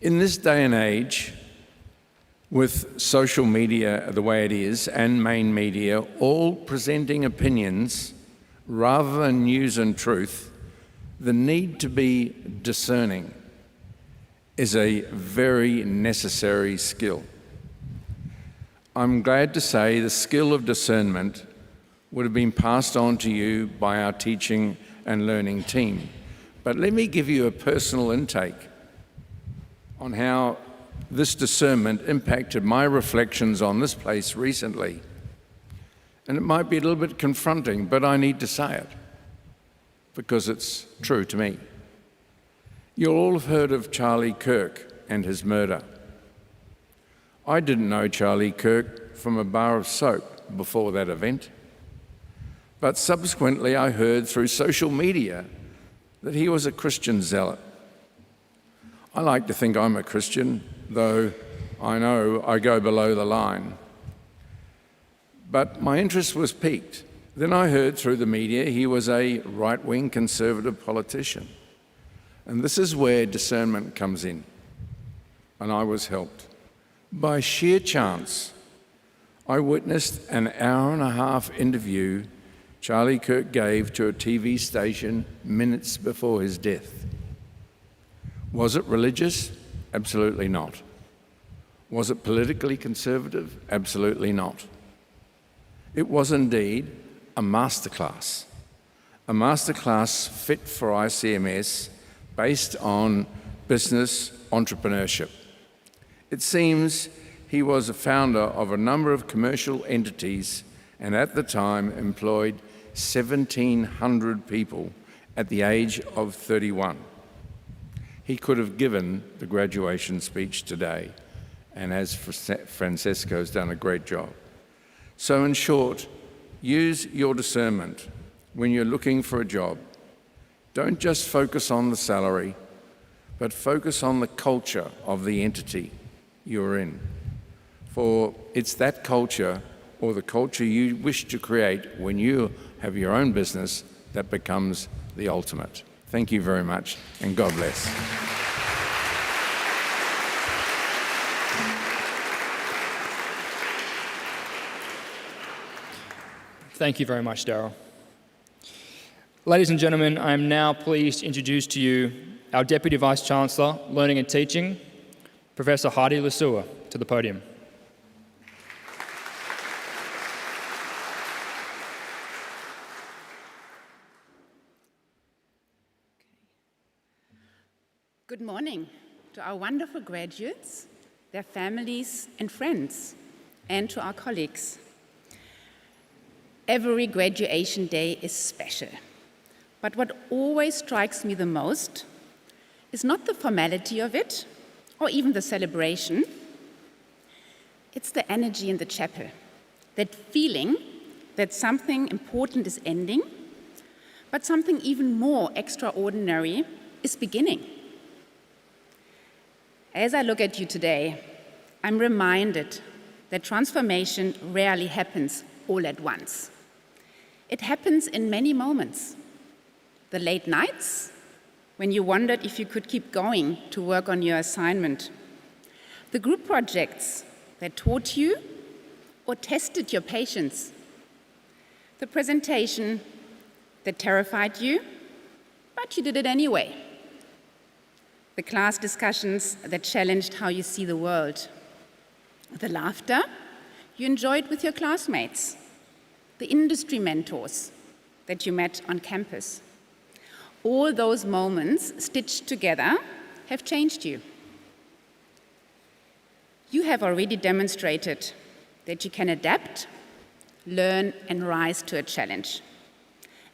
In this day and age, with social media the way it is and main media all presenting opinions rather than news and truth, the need to be discerning is a very necessary skill. I'm glad to say the skill of discernment would have been passed on to you by our teaching and learning team. But let me give you a personal intake on how this discernment impacted my reflections on this place recently. And it might be a little bit confronting, but I need to say it because it's true to me. You'll all have heard of Charlie Kirk and his murder. I didn't know Charlie Kirk from a bar of soap before that event, but subsequently I heard through social media that he was a Christian zealot. I like to think I'm a Christian, though I know I go below the line. But my interest was piqued. Then I heard through the media he was a right-wing conservative politician. And this is where discernment comes in. And I was helped. By sheer chance, I witnessed an hour-and-a-half interview Charlie Kirk gave to a TV station minutes before his death. Was it religious? Absolutely not. Was it politically conservative? Absolutely not. It was indeed a masterclass fit for ICMS based on business entrepreneurship. It seems he was a founder of a number of commercial entities and at the time employed 1,700 people at the age of 31. He could have given the graduation speech today, and as Francesco's done a great job. So in short, use your discernment when you're looking for a job. Don't just focus on the salary, but focus on the culture of the entity you're in. For it's that culture or the culture you wish to create when you have your own business that becomes the ultimate. Thank you very much, and God bless. Thank you very much, Daryl. Ladies and gentlemen, I am now pleased to introduce to you our Deputy Vice-Chancellor, Learning and Teaching, Professor Heidi Lasua, to the podium. Good morning to our wonderful graduates, their families and friends, and to our colleagues. Every graduation day is special, but what always strikes me the most is not the formality of it, or even the celebration. It's the energy in the chapel, that feeling that something important is ending, but something even more extraordinary is beginning. As I look at you today, I'm reminded that transformation rarely happens all at once. It happens in many moments. The late nights, when you wondered if you could keep going to work on your assignment. The group projects that taught you or tested your patience? The presentation that terrified you, but you did it anyway. The class discussions that challenged how you see the world. The laughter you enjoyed with your classmates. The industry mentors that you met on campus. All those moments stitched together have changed you. You have already demonstrated that you can adapt, learn, and rise to a challenge.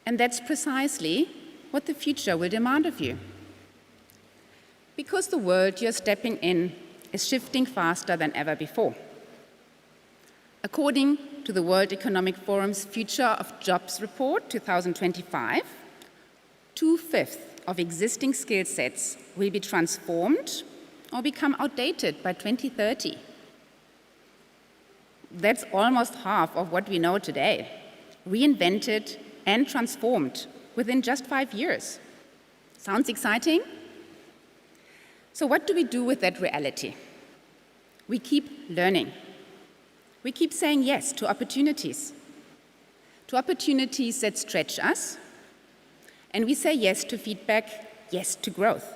And that's precisely what the future will demand of you. Because the world you're stepping in is shifting faster than ever before. According to the World Economic Forum's Future of Jobs Report 2025, 2/5 of existing skill sets will be transformed or become outdated by 2030. That's almost half of what we know today, reinvented and transformed within just 5 years. Sounds exciting? So what do we do with that reality? We keep learning. We keep saying yes to opportunities that stretch us, and we say yes to feedback, yes to growth.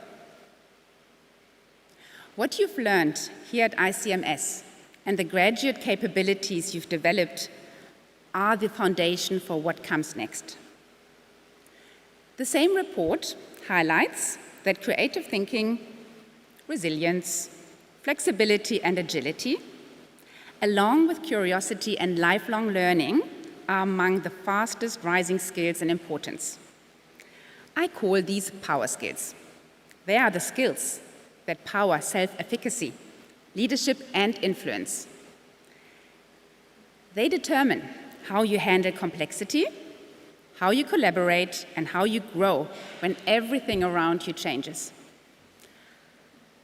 What you've learned here at ICMS and the graduate capabilities you've developed are the foundation for what comes next. The same report highlights that creative thinking, resilience, flexibility, and agility, along with curiosity and lifelong learning, are among the fastest rising skills in importance. I call these power skills. They are the skills that power self-efficacy, leadership, and influence. They determine how you handle complexity, how you collaborate, and how you grow when everything around you changes.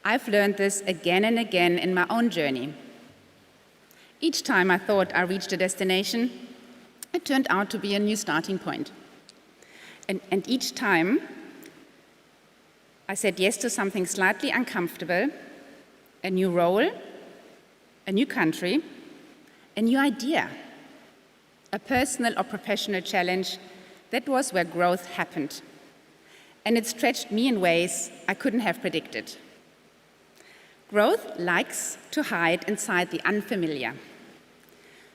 I've learned this again and again in my own journey. Each time I thought I reached a destination, it turned out to be a new starting point. And each time I said yes to something slightly uncomfortable, a new role, a new country, a new idea, a personal or professional challenge. That was where growth happened. And it stretched me in ways I couldn't have predicted. Growth likes to hide inside the unfamiliar.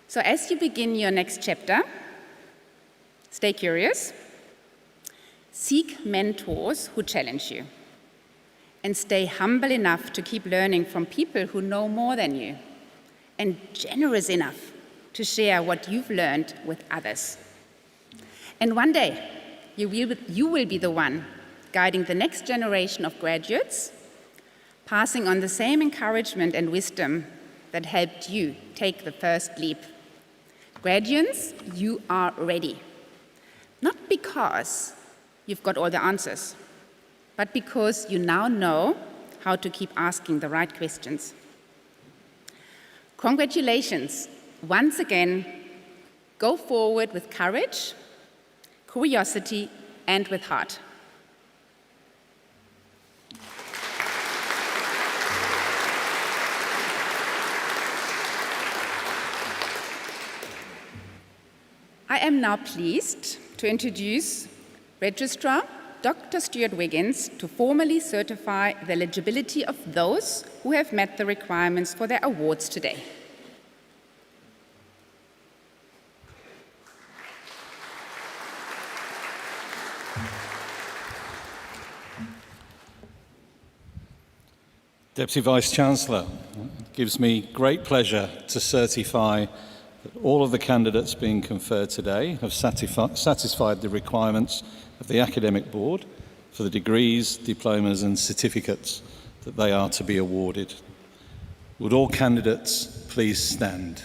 So as you begin your next chapter, stay curious, seek mentors who challenge you, and stay humble enough to keep learning from people who know more than you, and generous enough to share what you've learned with others. And one day, you will be the one guiding the next generation of graduates, passing on the same encouragement and wisdom that helped you take the first leap. Graduands, you are ready. Not because you've got all the answers, but because you now know how to keep asking the right questions. Congratulations. Once again, go forward with courage, curiosity, and with heart. I am now pleased to introduce Registrar Dr. Stuart Wiggins to formally certify the eligibility of those who have met the requirements for their awards today. Deputy Vice-Chancellor, it gives me great pleasure to certify that all of the candidates being conferred today have satisfied the requirements of the Academic Board for the degrees, diplomas and certificates that they are to be awarded. Would all candidates please stand?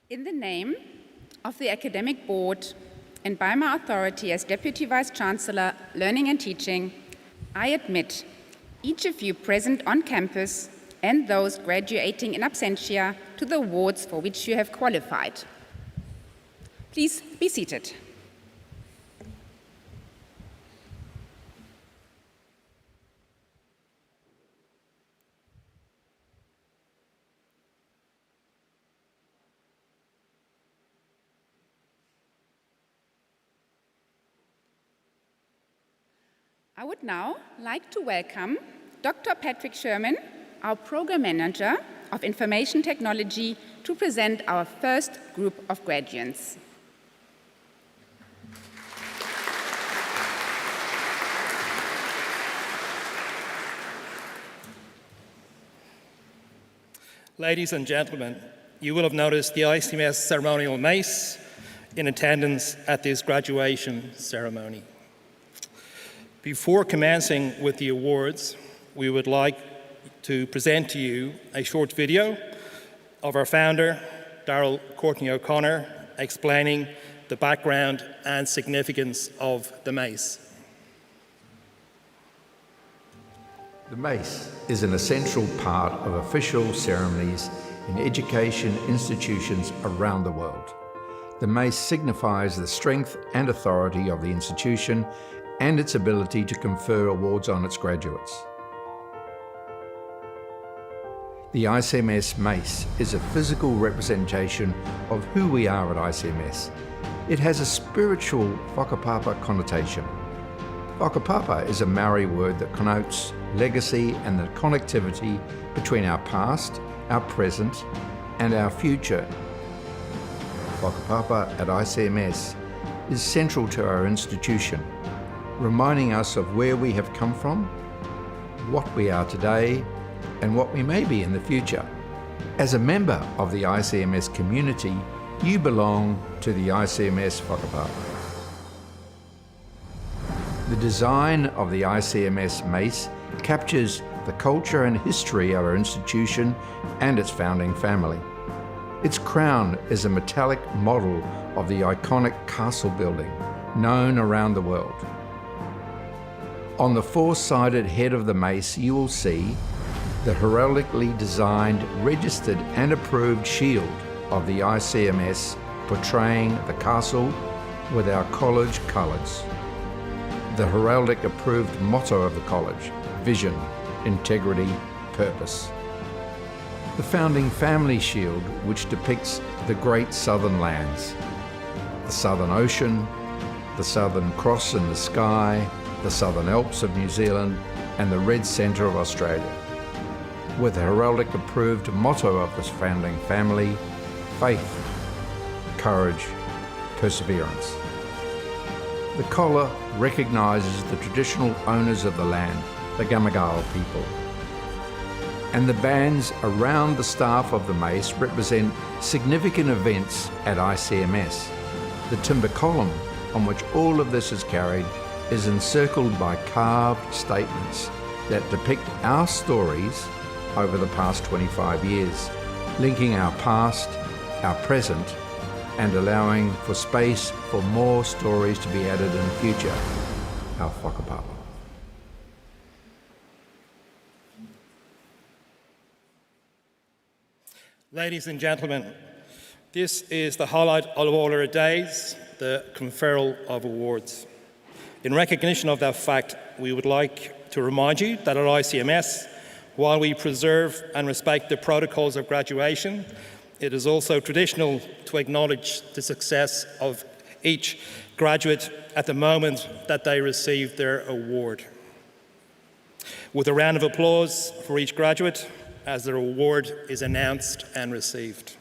In the name of the Academic Board and by my authority as Deputy Vice-Chancellor, Learning and Teaching, I admit each of you present on campus and those graduating in absentia to the awards for which you have qualified. Please be seated. I would now like to welcome Dr. Patrick Sherman, our Program Manager of Information Technology, to present our first group of graduates. Ladies and gentlemen, you will have noticed the ICMS ceremonial mace in attendance at this graduation ceremony. Before commencing with the awards, we would like to present to you a short video of our founder, Darrell Courtney O'Connor, explaining the background and significance of the mace. The mace is an essential part of official ceremonies in education institutions around the world. The mace signifies the strength and authority of the institution and its ability to confer awards on its graduates. The ICMS mace is a physical representation of who we are at ICMS. It has a spiritual whakapapa connotation. Whakapapa is a Maori word that connotes legacy and the connectivity between our past, our present, and our future. Whakapapa at ICMS is central to our institution, reminding us of where we have come from, what we are today, and what we may be in the future. As a member of the ICMS community, you belong to the ICMS whakapapa. The design of the ICMS mace captures the culture and history of our institution and its founding family. Its crown is a metallic model of the iconic castle building known around the world. On the four-sided head of the mace, you will see the heraldically designed, registered and approved shield of the ICMS portraying the castle with our college colours. The heraldic approved motto of the college: vision, integrity, purpose. The founding family shield, which depicts the great southern lands, the Southern Ocean, the Southern Cross in the sky, the Southern Alps of New Zealand, and the Red Centre of Australia. With the heraldic approved motto of this founding family: faith, courage, perseverance. The collar recognises the traditional owners of the land, the Gamagala people. And the bands around the staff of the mace represent significant events at ICMS. The timber column on which all of this is carried is encircled by carved statements that depict our stories over the past 25 years, linking our past, our present, and allowing for space for more stories to be added in the future, our whakapapa. Ladies and gentlemen, this is the highlight of all our days, the conferral of awards. In recognition of that fact, we would like to remind you that at ICMS, while we preserve and respect the protocols of graduation, it is also traditional to acknowledge the success of each graduate at the moment that they receive their award. With a round of applause for each graduate as their award is announced and received.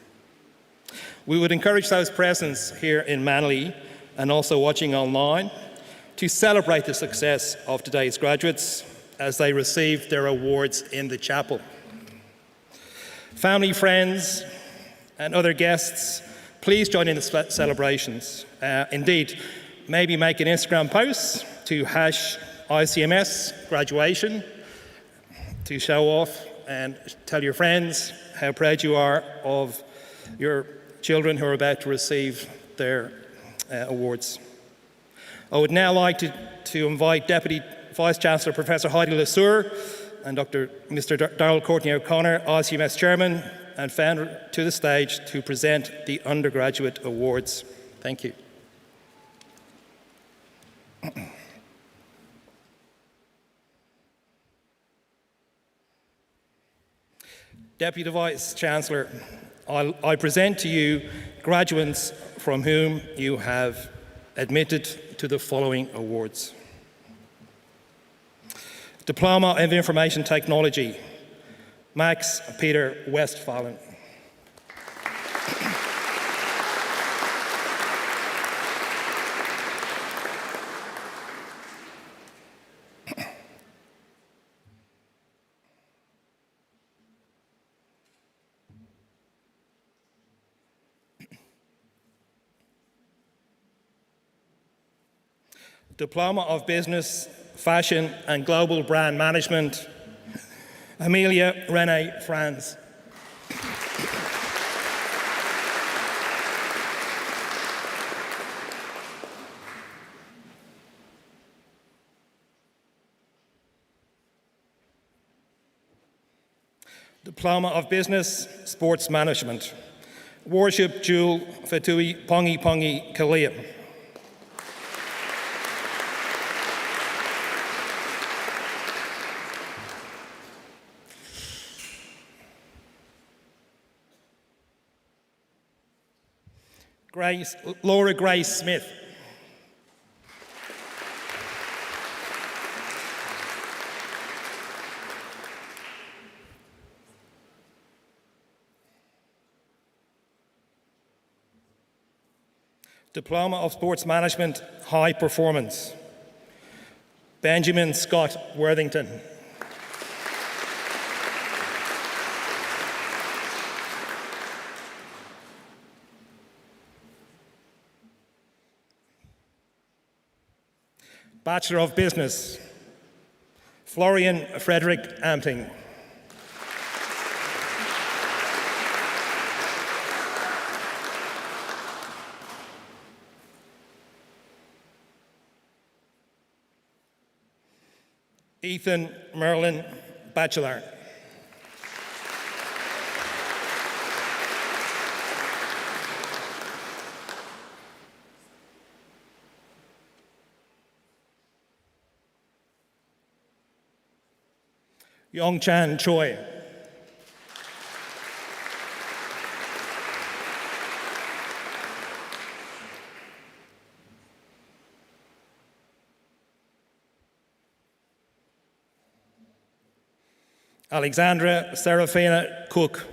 We would encourage those present here in Manly and also watching online to celebrate the success of today's graduates as they receive their awards in the chapel. Family, friends, and other guests, please join in the celebrations. Indeed, maybe make an Instagram post to #ICMS graduation to show off and tell your friends how proud you are of your children who are about to receive their awards. I would now like to invite Deputy Vice-Chancellor Professor Heidi Lesueur and Mr. Darrell Courtney O'Connor, ICMS Chairman and Founder, to the stage to present the undergraduate awards. Thank you. Deputy Vice-Chancellor, I present to you graduates from whom you have admitted to the following awards. Diploma of Information Technology, Max Peter Westphalen. Diploma of Business, Fashion and Global Brand Management, Amelia Renee Franz. Diploma of Business, Sports Management, Worship Jewel Fatui Pongi Pongi Kalia. Laura Grace Smith. Diploma of Sports Management, High Performance, Benjamin Scott Worthington. Bachelor of Business, Florian Frederick Amting. Ethan Merlin, Bachelor. Yong Chan Choi. Alexandra Serafina Cook.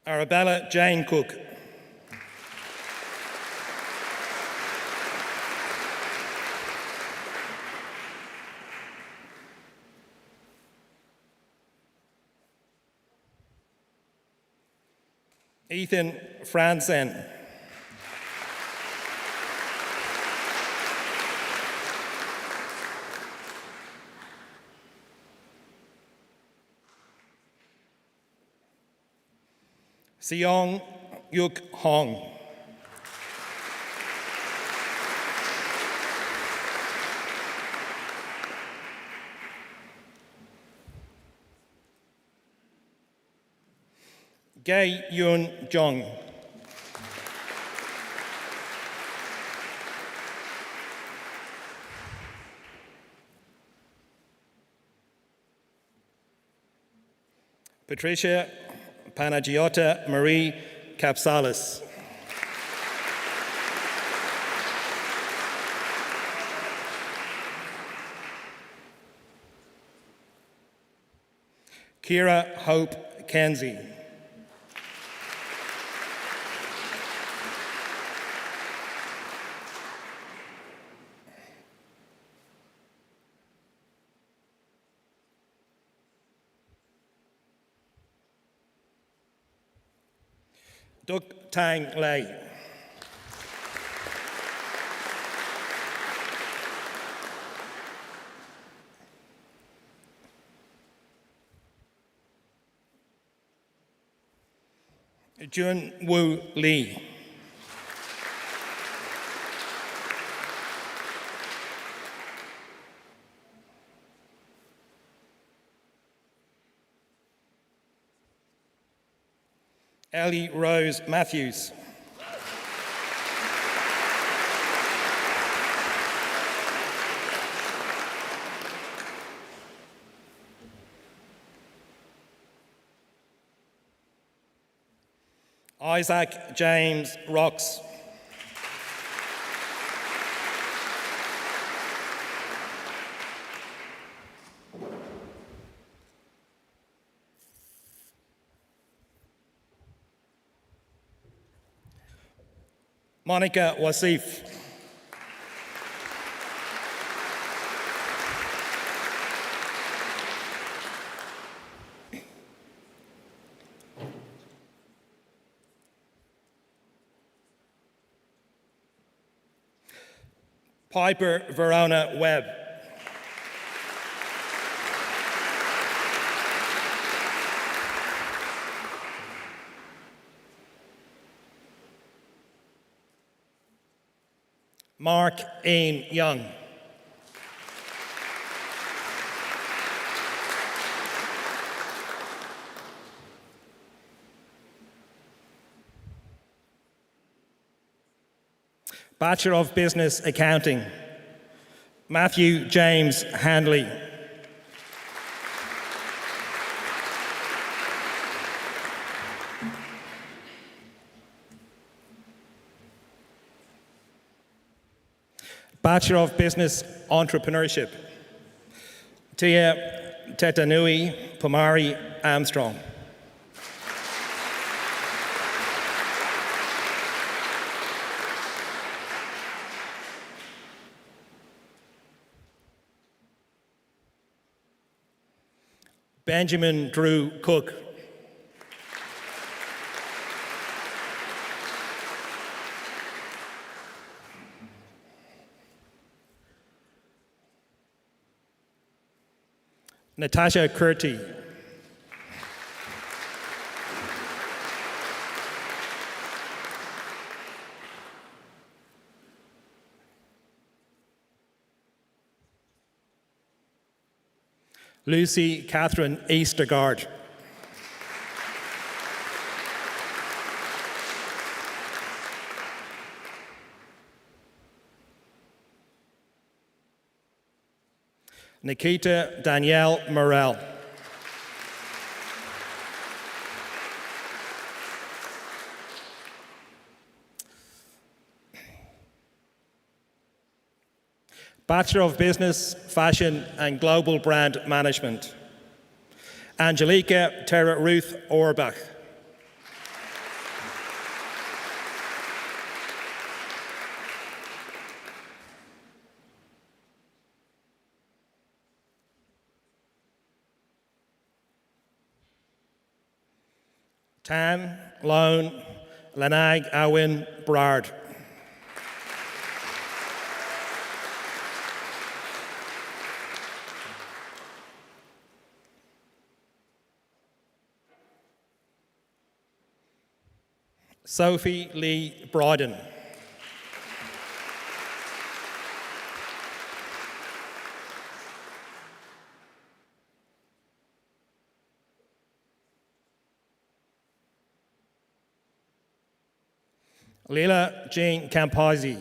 Arabella Jane Cook. Ethan Franzen. Seong Yuk Hong. Gae Yun Jong. Patricia Panagiota Marie Capsalis. Kira Hope Kenzie. Duk Tang Lei. Jun Woo Lee. Ellie Rose Matthews. Isaac James Rocks. Monica Wasif. Piper Verona Webb. Mark Ain Young. Bachelor of Business Accounting, Matthew James Handley. Bachelor of Business Entrepreneurship, Tia Tetanui Pomari Armstrong. Benjamin Drew Cook. Natasha Curti. Lucy Catherine Eastergaard. Nikita Danielle Morel. Bachelor of Business, Fashion and Global Brand Management, Angelica Tara Ruth Orbach. Tan Lone Lanag Awin Brard. Sophie Lee Bryden. Leila Jean Campazzi.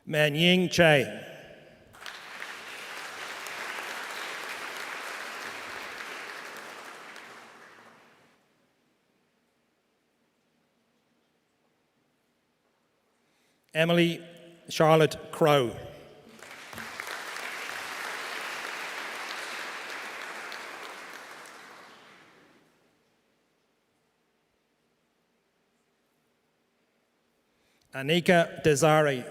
Man Ying Che. Emily Charlotte Crow. Anika Desari.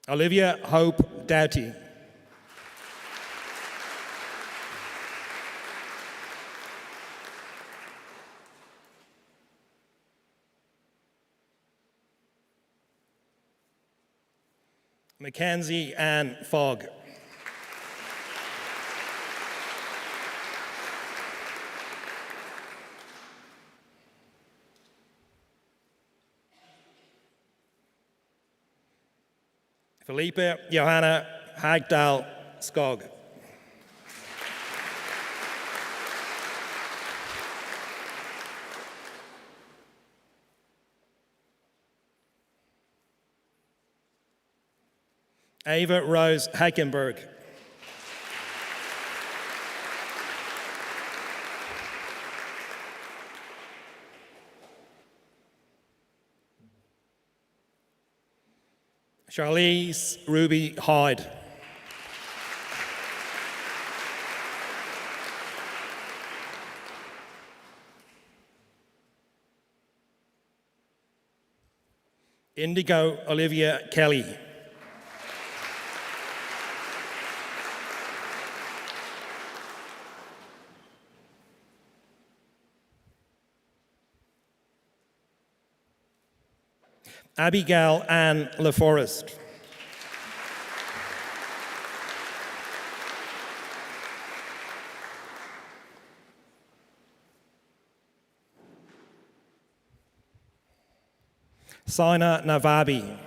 Olivia Hope Doughty. Mackenzie Ann Fogg. Felipe Johanna Hagdal Skog. Ava Rose Hackenberg. Charlize Ruby Hyde. Indigo Olivia Kelly. Abigail Ann LaForest. Sina Navabi.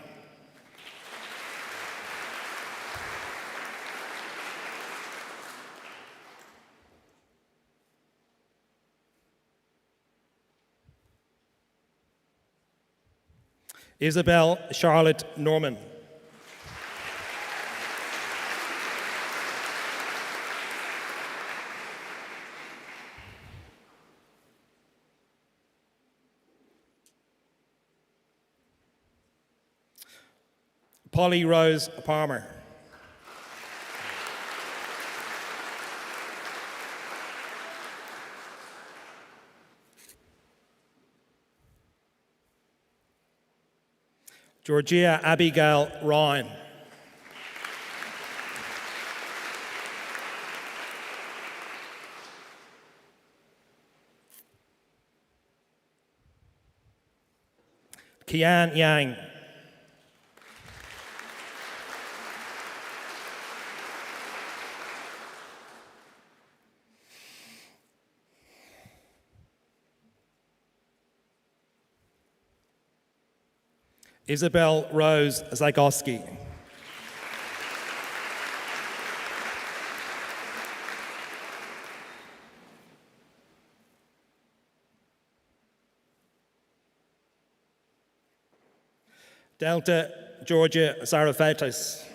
Isabel Charlotte Norman. Polly Rose Palmer. Georgia Abigail Ryan. Kian Yang. Isabel Rose Zagowski. Delta Georgia Zarafetis.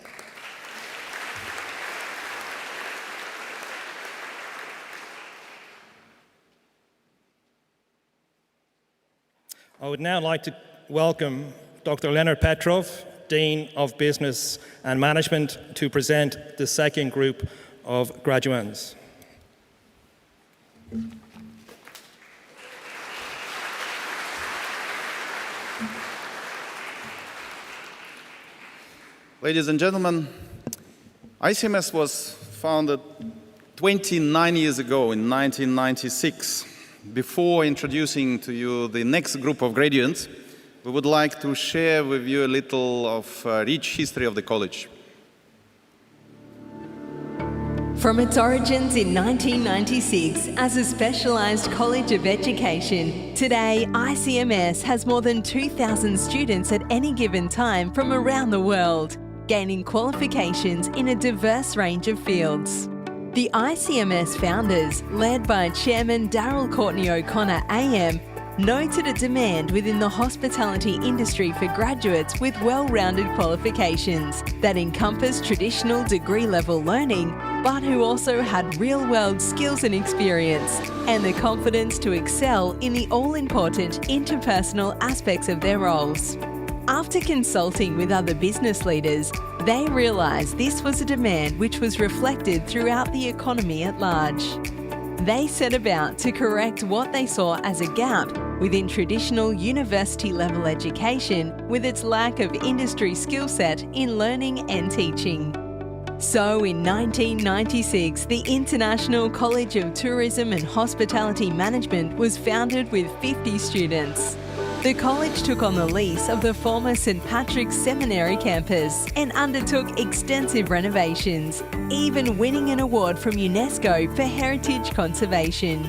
I would now like to welcome Dr. Leonard Petrov, Dean of Business and Management, to present the second group of graduands. Ladies and gentlemen, ICMS was founded 29 years ago in 1996. Before introducing to you the next group of graduates, we would like to share with you a little of rich history of the college. From its origins in 1996 as a specialised college of education, today ICMS has more than 2,000 students at any given time from around the world, gaining qualifications in a diverse range of fields. The ICMS founders, led by Chairman Darryl Courtney O'Connor AM, noted a demand within the hospitality industry for graduates with well-rounded qualifications that encompass traditional degree-level learning, but who also had real-world skills and experience, and the confidence to excel in the all-important interpersonal aspects of their roles. After consulting with other business leaders, they realised this was a demand which was reflected throughout the economy at large. They set about to correct what they saw as a gap within traditional university-level education with its lack of industry skill set in learning and teaching. So in 1996, the International College of Tourism and Hospitality Management was founded with 50 students. The college took on the lease of the former St Patrick's Seminary campus and undertook extensive renovations, even winning an award from UNESCO for heritage conservation.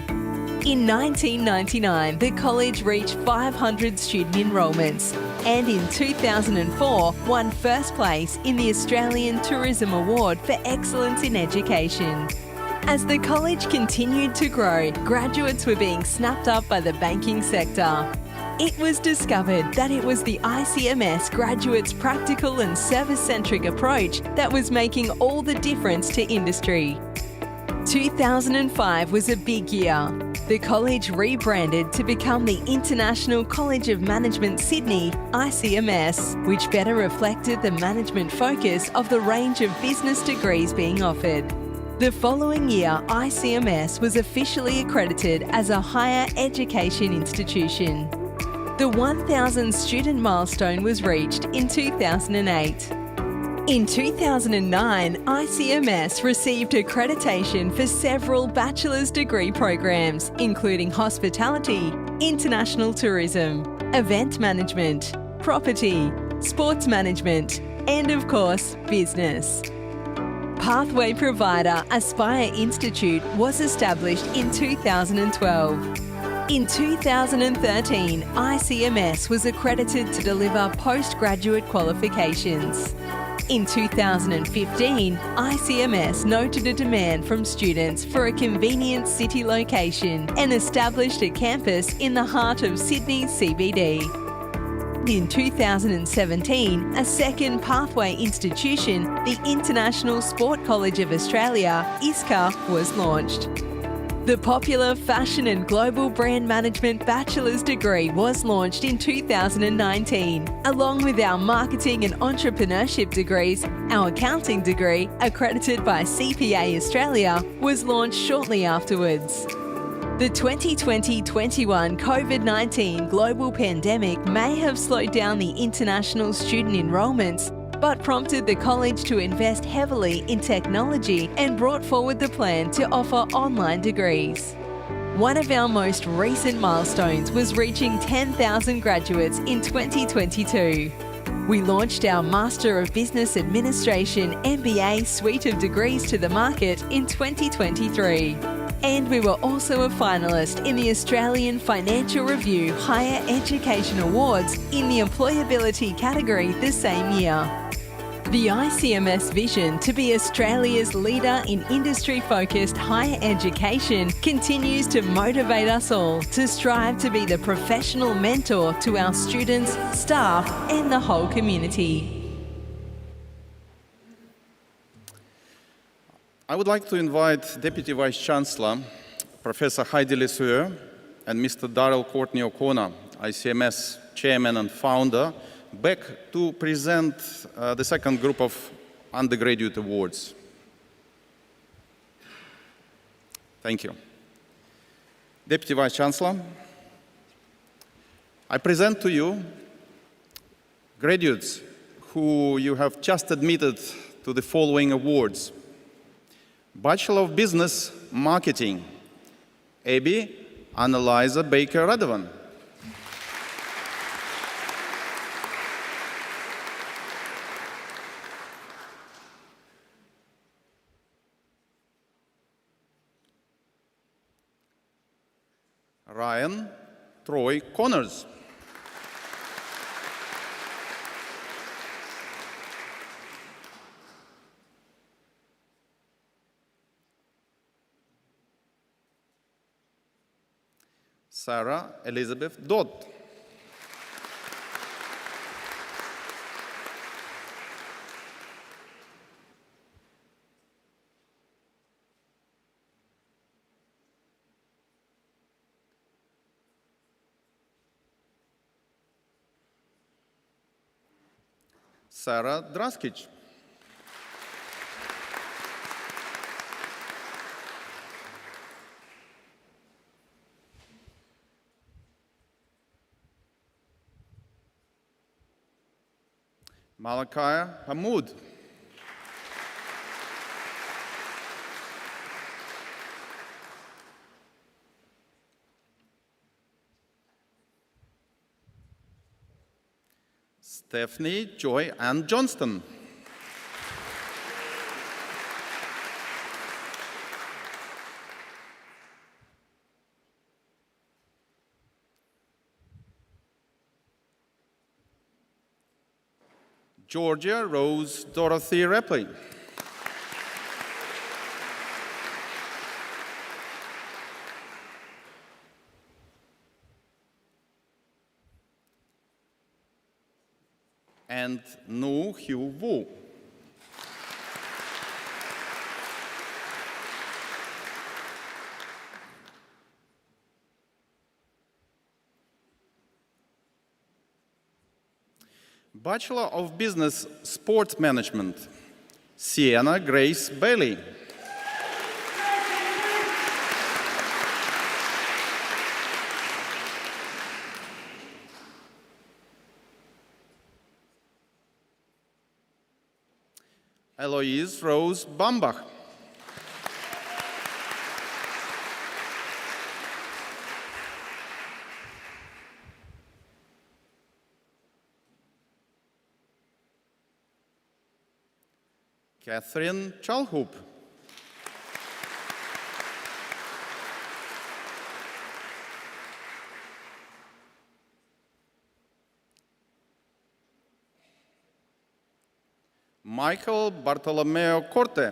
In 1999, the college reached 500 student enrolments and in 2004 won first place in the Australian Tourism Award for Excellence in Education. As the college continued to grow, graduates were being snapped up by the banking sector. It was discovered that it was the ICMS graduates' practical and service-centric approach that was making all the difference to industry. 2005 was a big year. The college rebranded to become the International College of Management Sydney, ICMS, which better reflected the management focus of the range of business degrees being offered. The following year, ICMS was officially accredited as a higher education institution. The 1,000 student milestone was reached in 2008. In 2009, ICMS received accreditation for several bachelor's degree programs, including hospitality, international tourism, event management, property, sports management, and of course, business. Pathway provider Aspire Institute was established in 2012. In 2013, ICMS was accredited to deliver postgraduate qualifications. In 2015, ICMS noted a demand from students for a convenient city location and established a campus in the heart of Sydney's CBD. In 2017, a second pathway institution, the International Sport College of Australia, ISCA, was launched. The popular Fashion and Global Brand Management Bachelor's degree was launched in 2019. Along with our Marketing and Entrepreneurship degrees, our Accounting degree, accredited by CPA Australia, was launched shortly afterwards. The 2020-21 COVID-19 global pandemic may have slowed down the international student enrolments, but prompted the college to invest heavily in technology and brought forward the plan to offer online degrees. One of our most recent milestones was reaching 10,000 graduates in 2022. We launched our Master of Business Administration MBA suite of degrees to the market in 2023. And we were also a finalist in the Australian Financial Review Higher Education Awards in the Employability category the same year. The ICMS vision to be Australia's leader in industry-focused higher education continues to motivate us all to strive to be the professional mentor to our students, staff, and the whole community. I would like to invite Deputy Vice-Chancellor, Professor Heidi Lesueur, and Mr. Darrell Courtney O'Connor, ICMS Chairman and Founder, back to present the second group of undergraduate awards. Thank you. Deputy Vice-Chancellor, I present to you graduates who you have just admitted to the following awards. Bachelor of Business Marketing, Abby Annalisa Baker-Radovan. Ryan Troy Connors. Sarah Elizabeth Dodd. Sarah Draskic. Malachi Hamoud. Stephanie Joy Ann Johnston. Georgia Rose Dorothy Repley. And Nu Hugh Wu. Bachelor of Business Sport Management, Sienna Grace Bailey. Eloise Rose Bambach. Catherine Chalhoop. Michael Bartolomeo Corte.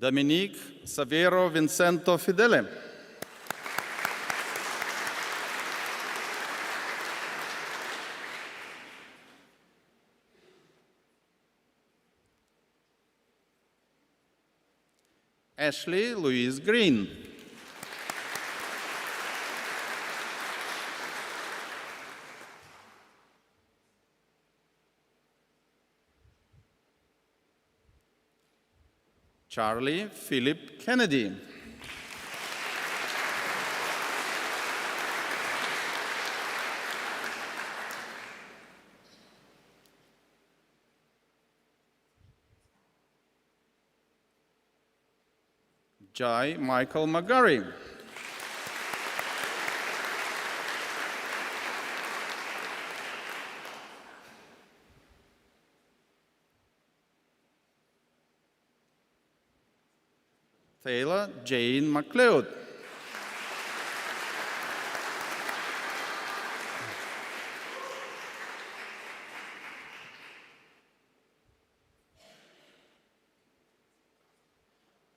Dominique Saviero Vincento Fidele. Ashley Louise Green. Charlie Philip Kennedy. Jai Michael McGarry. Taylor Jane McLeod.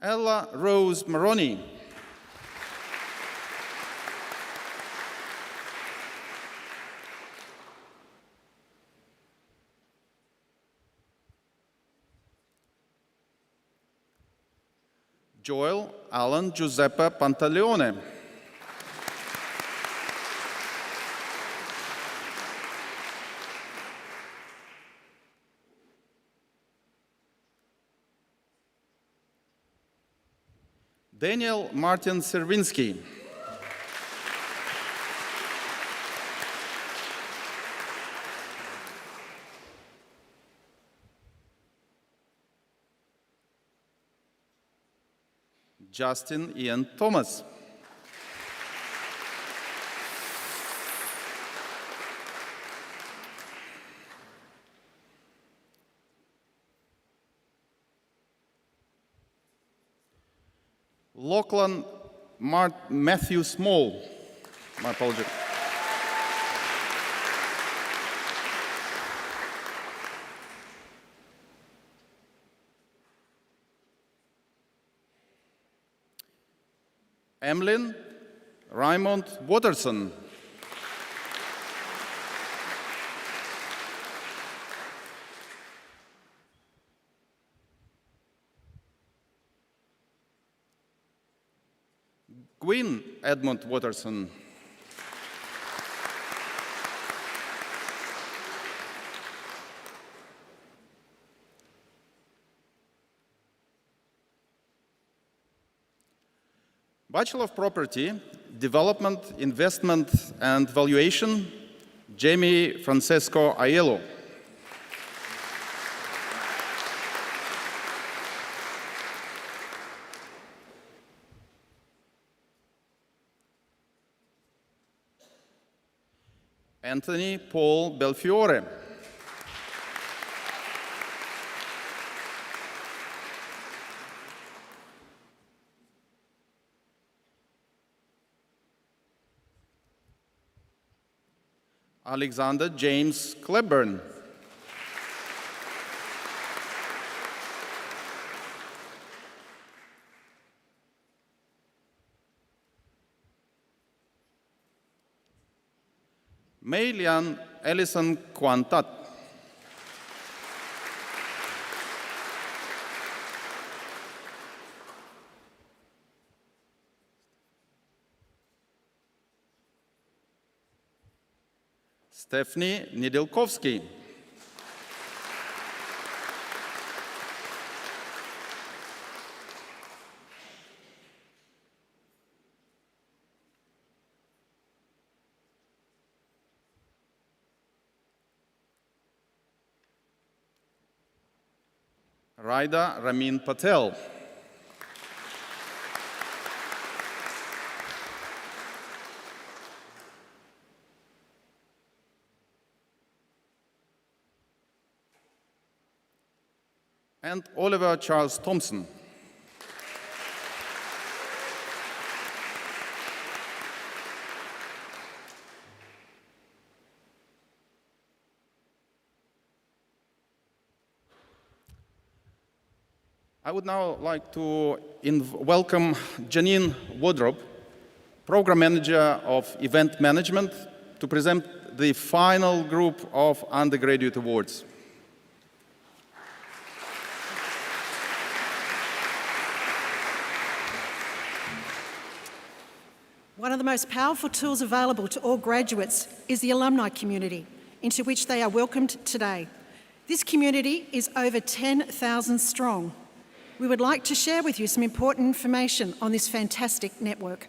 Ella Rose Maroney. Joel Alan Giuseppe Pantaleone. Daniel Martin Serwinski. Justin Ian Thomas. Lachlan Matthew Small. My apologies. Emlyn Raymond Watterson. Gwyn Edmund Watterson. Bachelor of Property, Development, Investment and Valuation, Jamie Francesco Aiello. Anthony Paul Belfiore. Alexander James Cleburne. Mei Lian Ellison Kwantat. Stephanie Nidilkovsky. Raida Ramin Patel. And Oliver Charles Thompson. I would now like to welcome Janine Wardrop, Program Manager of Event Management, to present the final group of undergraduate awards. One of the most powerful tools available to all graduates is the alumni community, into which they are welcomed today. This community is over 10,000 strong. We would like to share with you some important information on this fantastic network.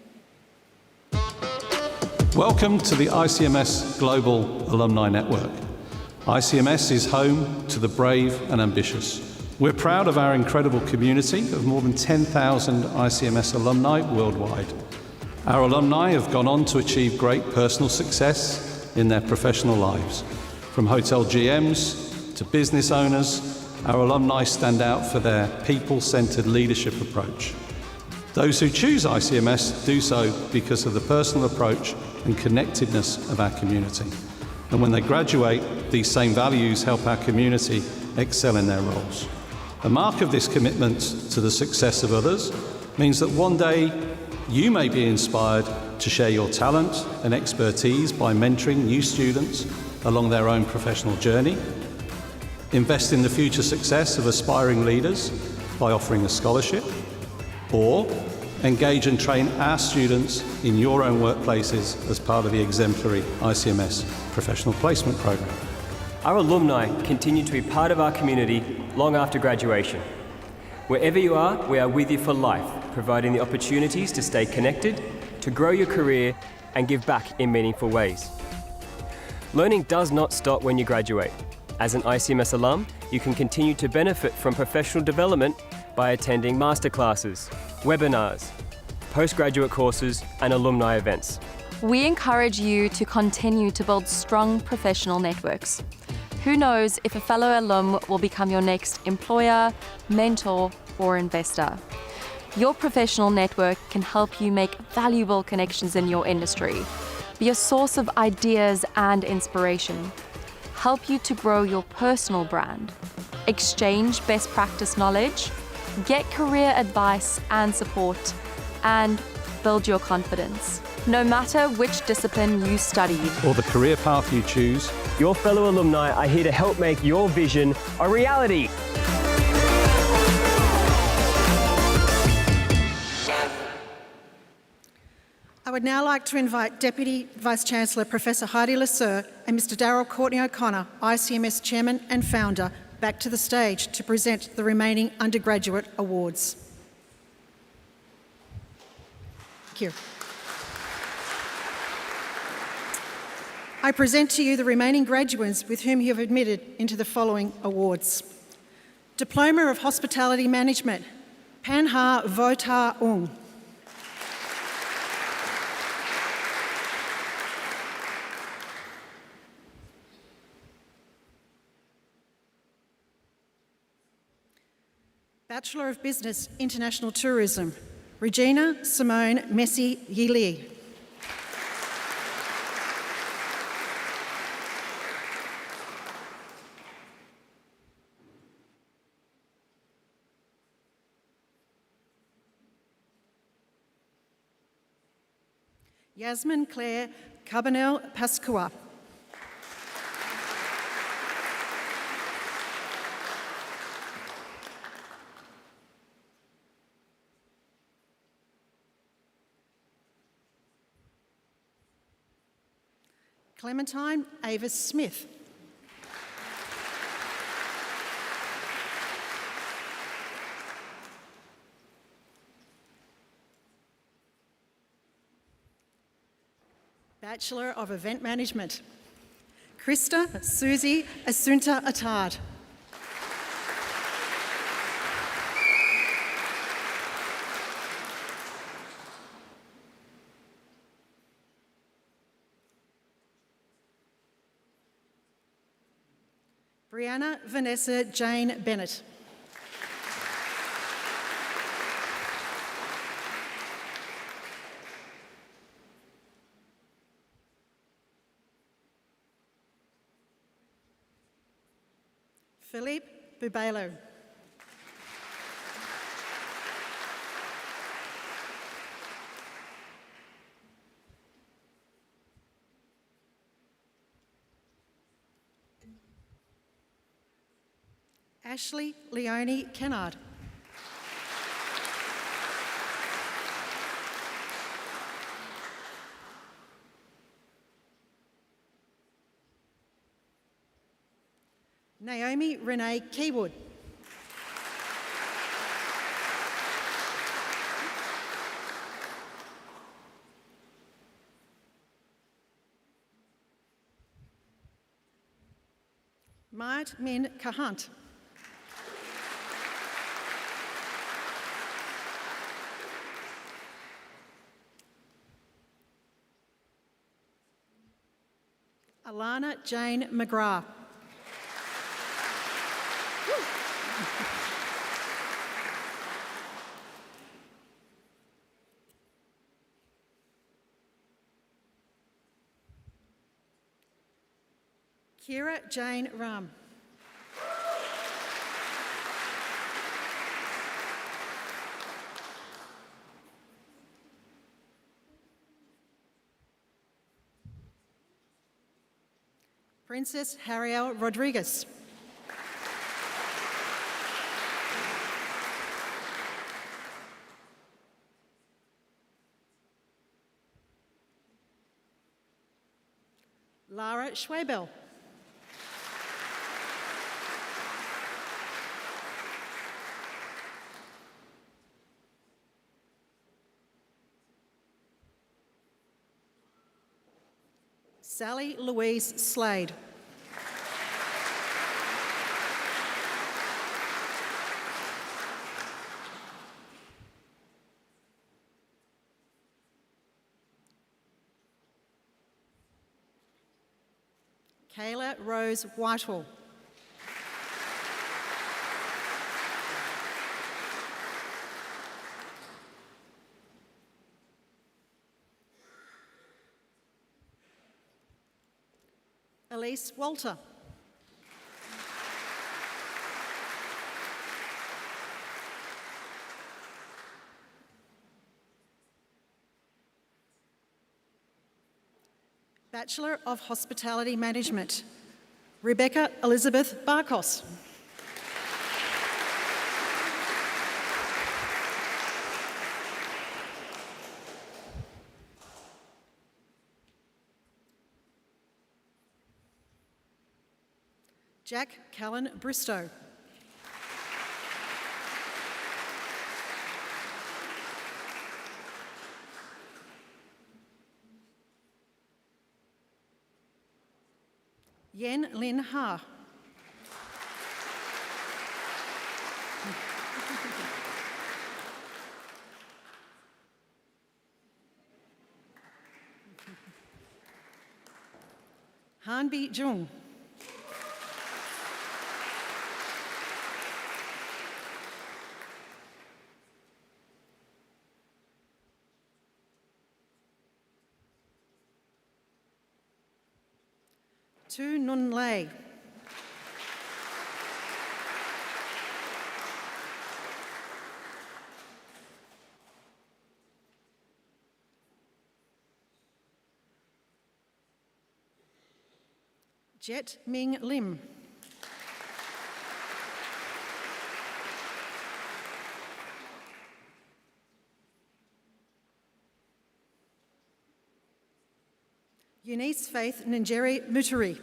Welcome to the ICMS Global Alumni Network. ICMS is home to the brave and ambitious. We're proud of our incredible community of more than 10,000 ICMS alumni worldwide. Our alumni have gone on to achieve great personal success in their professional lives. From hotel GMs to business owners, our alumni stand out for their people-centered leadership approach. Those who choose ICMS do so because of the personal approach and connectedness of our community. And when they graduate, these same values help our community excel in their roles. A mark of this commitment to the success of others means that one day you may be inspired to share your talent and expertise by mentoring new students along their own professional journey, invest in the future success of aspiring leaders by offering a scholarship, or engage and train our students in your own workplaces as part of the exemplary ICMS Professional Placement Programme. Our alumni continue to be part of our community long after graduation. Wherever you are, we are with you for life, providing the opportunities to stay connected, to grow your career, and give back in meaningful ways. Learning does not stop when you graduate. As an ICMS alum, you can continue to benefit from professional development by attending masterclasses, webinars, postgraduate courses, and alumni events. We encourage you to continue to build strong professional networks. Who knows if a fellow alum will become your next employer, mentor, or investor. Your professional network can help you make valuable connections in your industry, be a source of ideas and inspiration, help you to grow your personal brand, exchange best practice knowledge, get career advice and support, and build your confidence. No matter which discipline you studied or the career path you choose, your fellow alumni are here to help make your vision a reality. I would now like to invite Deputy Vice-Chancellor Professor Heidi Lasser and Mr Darryl Courtney O'Connor, ICMS Chairman and Founder, back to the stage to present the remaining undergraduate awards. Thank you. I present to you the remaining graduates with whom you have admitted into the following awards. Diploma of Hospitality Management, Panha Votar Ung. Bachelor of Business, International Tourism, Regina Simone Messi Yili. Yasmin Claire Cabanel Pascua. Clementine Avis Smith. Bachelor of Event Management, Krista Susie Asunta Attard. Brianna Vanessa Jane Bennett. Philippe Bubalo. Ashley Leonie Kennard. Naomi Renee Keywood. Mart Min Kahant. Alana Jane McGrath. Kira Jane Ram. Princess Harriel Rodriguez. Lara Schwabel. Sally Louise Slade. Kayla Rose Whitehall. Elise Walter. Bachelor of Hospitality Management, Rebecca Elizabeth Barkos. Jack Callan Bristow. Yen Lin Ha. Hanbi Jung. Tu Nun Lei. Jet Ming Lim. Eunice Faith Njeri Muturi.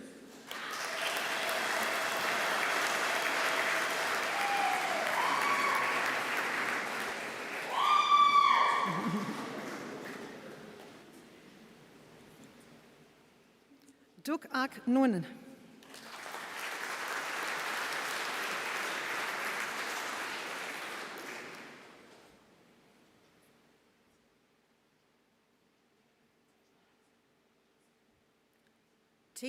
Duk Ak Nguyen.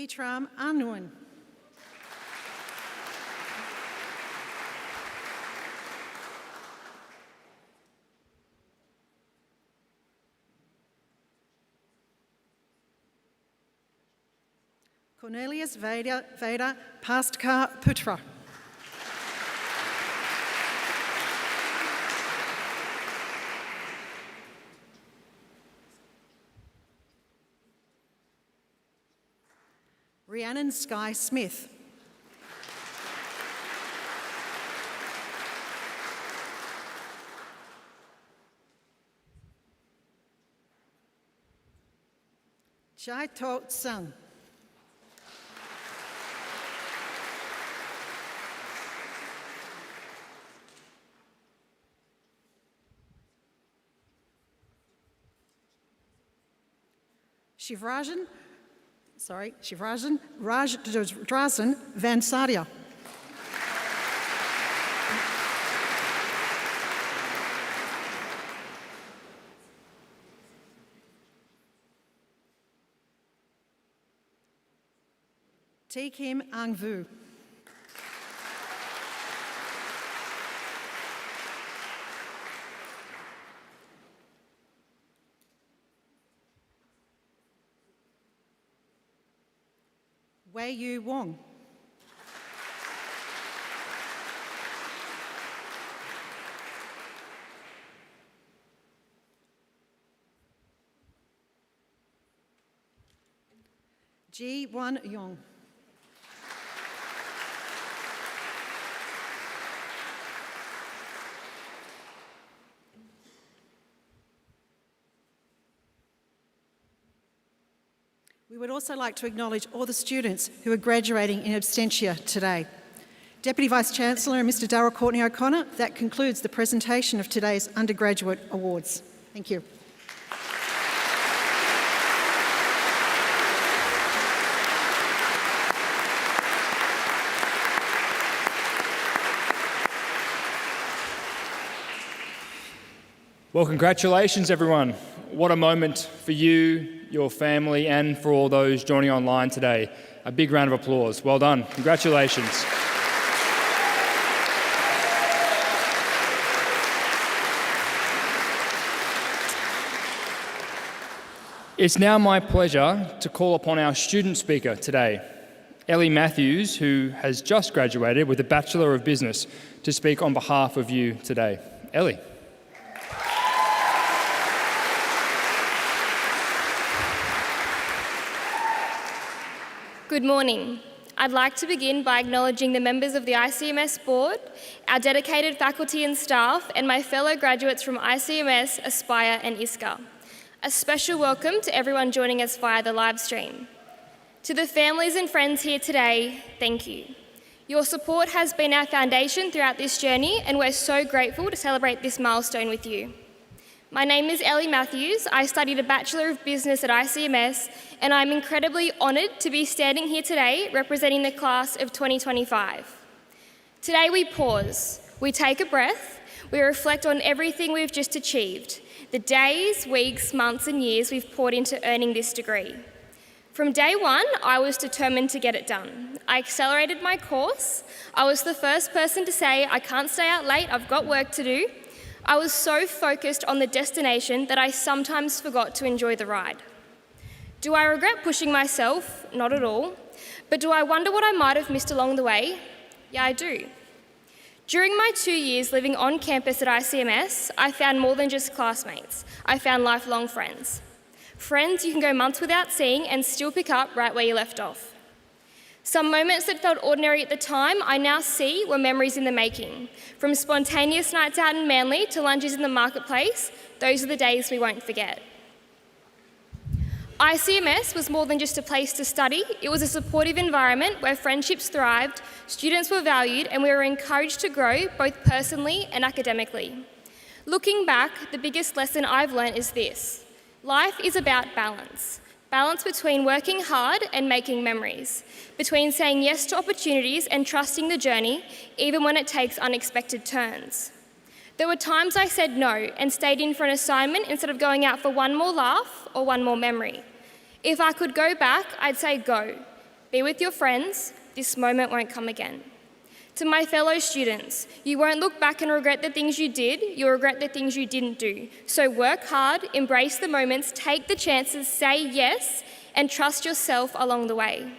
Tram Anwin. Cornelius Veda Pastkar Putra. Rhiannon Sky Smith. Chai To Tsang. Shivrajan Rajdrasan Van Sadia. T. Kim Ang Vu. Wei Yu Wong. Ji Wan Yong. We would also like to acknowledge all the students who are graduating in absentia today. Deputy Vice-Chancellor and Mr Darryl Courtney O'Connor, that concludes the presentation of today's undergraduate awards. Thank you. Well, congratulations, everyone. What a moment for you, your family, and for all those joining online today. A big round of applause. Well done. Congratulations. It's now my pleasure to call upon our student speaker today, Ellie Matthews, who has just graduated with a Bachelor of Business, to speak on behalf of you today. Ellie. Good morning. I'd like to begin by acknowledging the members of the ICMS board, our dedicated faculty and staff, and my fellow graduates from ICMS, Aspire and ISCA. A special welcome to everyone joining us via the live stream. To the families and friends here today, thank you. Your support has been our foundation throughout this journey, and we're so grateful to celebrate this milestone with you. My name is Ellie Matthews. I studied a Bachelor of Business at ICMS, and I'm incredibly honoured to be standing here today representing the class of 2025. Today we pause, we take a breath, we reflect on everything we've just achieved, the days, weeks, months and years we've poured into earning this degree. From day one, I was determined to get it done. I accelerated my course. I was the first person to say, I can't stay out late, I've got work to do. I was so focused on the destination that I sometimes forgot to enjoy the ride. Do I regret pushing myself? Not at all. But do I wonder what I might have missed along the way? Yeah, I do. During my 2 years living on campus at ICMS, I found more than just classmates. I found lifelong friends. Friends you can go months without seeing and still pick up right where you left off. Some moments that felt ordinary at the time, I now see were memories in the making. From spontaneous nights out in Manly to lunches in the marketplace, those are the days we won't forget. ICMS was more than just a place to study. It was a supportive environment where friendships thrived, students were valued, and we were encouraged to grow both personally and academically. Looking back, the biggest lesson I've learned is this: life is about balance. Balance between working hard and making memories, between saying yes to opportunities and trusting the journey, even when it takes unexpected turns. There were times I said no and stayed in for an assignment instead of going out for one more laugh or one more memory. If I could go back, I'd say go. Be with your friends. This moment won't come again. To my fellow students, you won't look back and regret the things you did, you'll regret the things you didn't do. So work hard, embrace the moments, take the chances, say yes, and trust yourself along the way.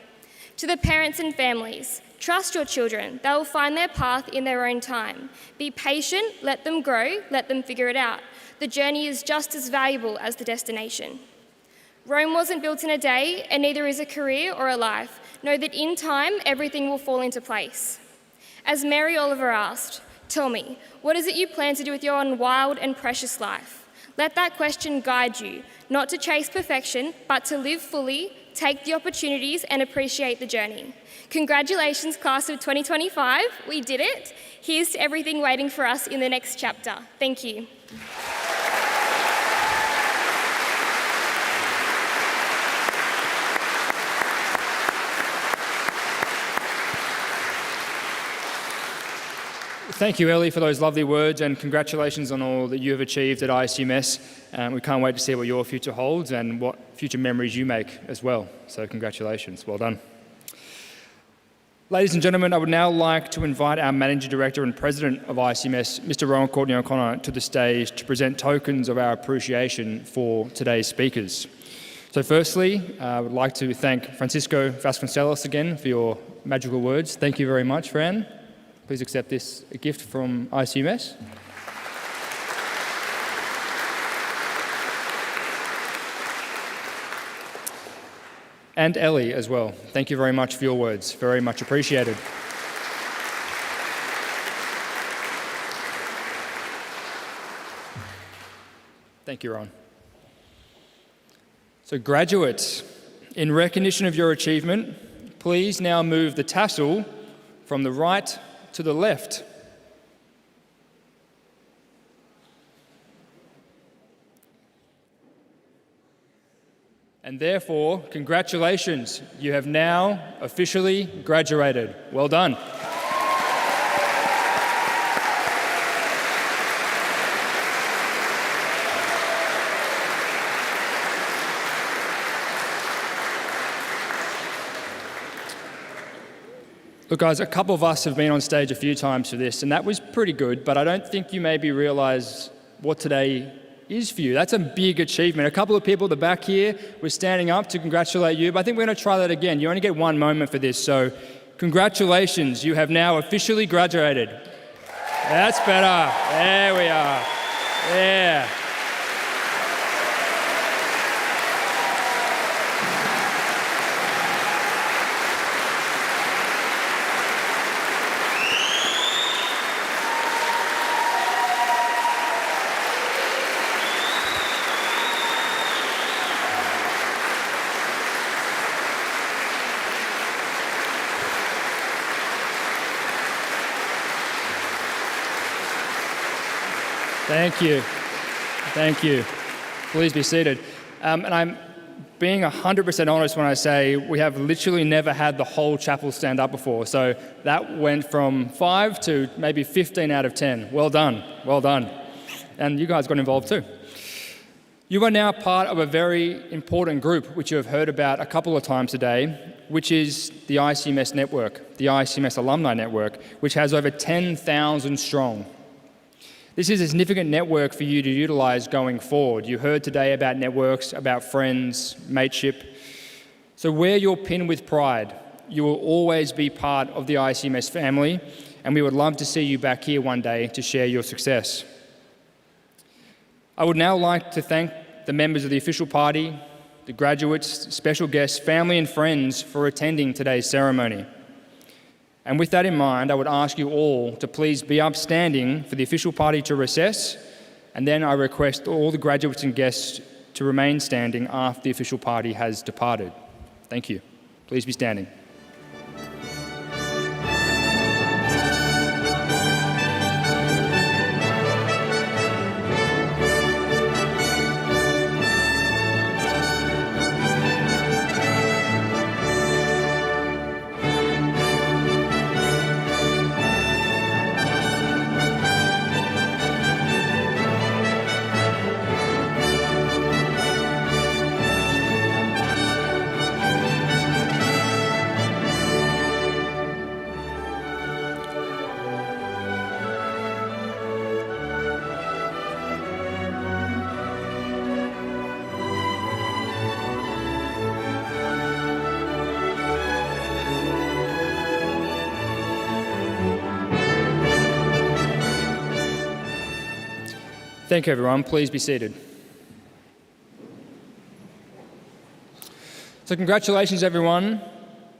To the parents and families, trust your children. They will find their path in their own time. Be patient, let them grow, let them figure it out. The journey is just as valuable as the destination. Rome wasn't built in a day, and neither is a career or a life. Know that in time, everything will fall into place. As Mary Oliver asked, tell me, what is it you plan to do with your own wild and precious life? Let that question guide you, not to chase perfection, but to live fully, take the opportunities and appreciate the journey. Congratulations, class of 2025, we did it. Here's to everything waiting for us in the next chapter. Thank you. Thank you, Ellie, for those lovely words, and congratulations on all that you have achieved at ICMS. We can't wait to see what your future holds and what future memories you make as well. So congratulations, well done. Ladies and gentlemen, I would now like to invite our Managing Director and President of ICMS, Mr. Rowan Courtney O'Connor, to the stage to present tokens of our appreciation for today's speakers. So firstly, I would like to thank Francisco Vasconcelos again for your magical words. Thank you very much, Fran. Please accept this gift from ICMS. And Ellie as well. Thank you very much for your words. Very much appreciated. Thank you, Ron. So graduates, in recognition of your achievement, please now move the tassel from the right to the left. And therefore, congratulations, you have now officially graduated. Well done. Look, guys, a couple of us have been on stage a few times for this, and that was pretty good, but I don't think you maybe realise what today is for you. That's a big achievement. A couple of people at the back here were standing up to congratulate you, but I think we're going to try that again. You only get one moment for this, so congratulations, you have now officially graduated. That's better. There we are. Yeah. Thank you. Thank you. Please be seated. And I'm being 100% honest when I say we have literally never had the whole chapel stand up before. So that went from 5 to maybe 15 out of 10. Well done. Well done. And you guys got involved too. You are now part of a very important group, which you have heard about a couple of times today, which is the ICMS network, the ICMS Alumni Network, which has over 10,000 strong. This is a significant network for you to utilise going forward. You heard today about networks, about friends, mateship. So wear your pin with pride. You will always be part of the ICMS family, and we would love to see you back here one day to share your success. I would now like to thank the members of the official party, the graduates, special guests, family and friends for attending today's ceremony. And with that in mind, I would ask you all to please be upstanding for the official party to recess, and then I request all the graduates and guests to remain standing after the official party has departed. Thank you. Please be standing. Thank you, everyone. Please be seated. So congratulations, everyone.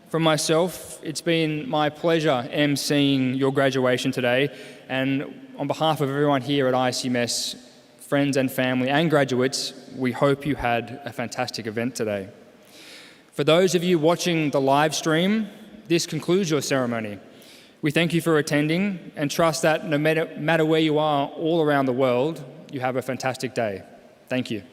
From myself, it's been my pleasure emceeing your graduation today. And on behalf of everyone here at ICMS, friends and family and graduates, we hope you had a fantastic event today. For those of you watching the live stream, this concludes your ceremony. We thank you for attending and trust that no matter where you are all around the world, you have a fantastic day. Thank you.